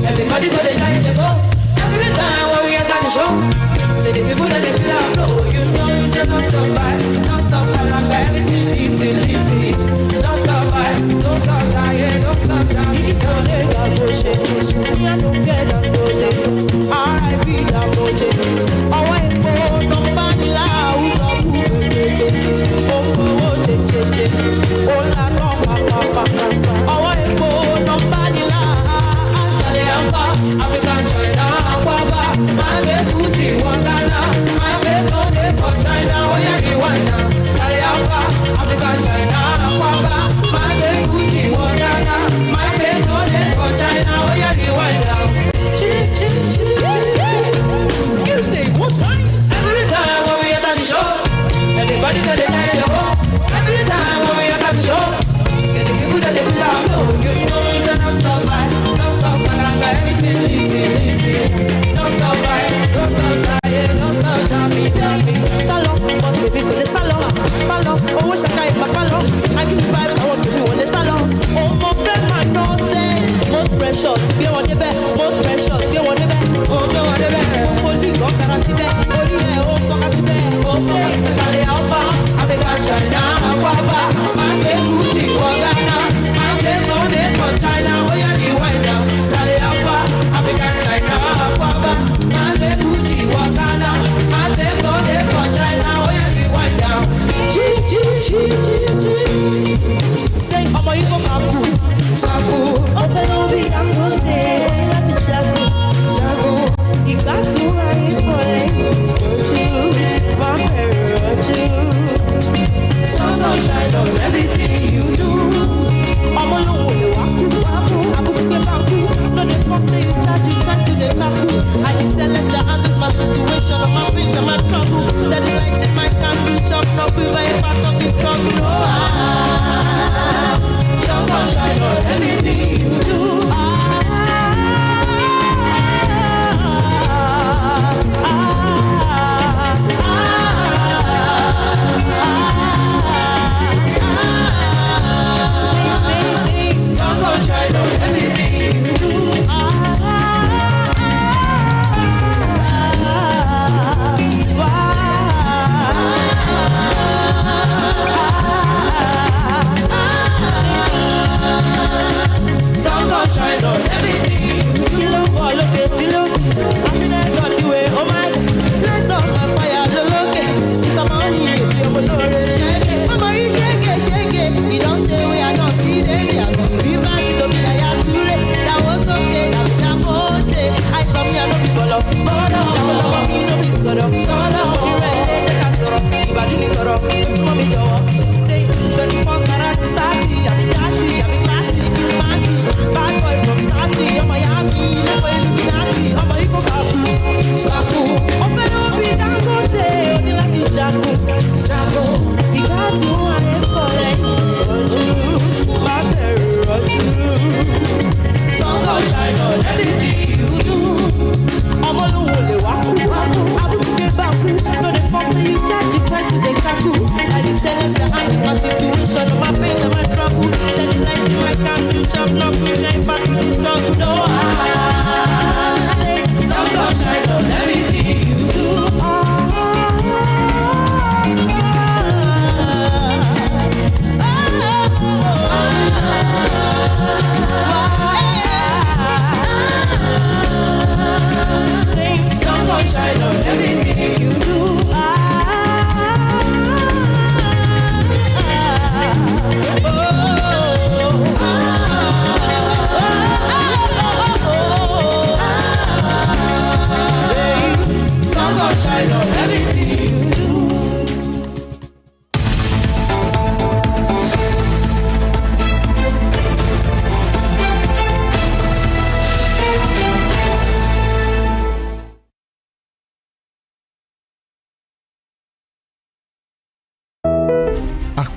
everybody that they try to go. Every time when we enter the show, so the people that they feel are low, you know it's a non-stop fight, everything litty, non-stop fight, don't stop dying, don't stop jamming. I don't fear that project. R.I.P. that project. Oh, I go, nobody loud. Oh, la, oh, I go, nobody loud. African China, Baba, my best food, Wangana, my favorite for China, oh, yeah, Rwanda. African China, Baba, my best food, Wangana, my favorite for China, oh, yeah, Rwanda. You say what time? Every time when we enter the show, everybody that they try to go. Every time when we enter the show, say the people that they feel are low. You know it's a non-stop fight, non-stop paranga, everything litty, non-stop fight, non-stop dying, non-stop jamming. Salon, but baby go the salon, salon. Oh, shaka in bacalo, I give you five, I want to be on the salon. Oh, my friend, my no say, most precious, be on the bed, most precious, be on the bed. Oh, no, on the bed. Oh, holy God, I see that.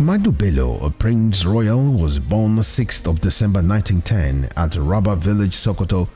Ahmadu Bello, a Prince Royal, was born 6th of December 1910 at Rabba Village, Sokoto,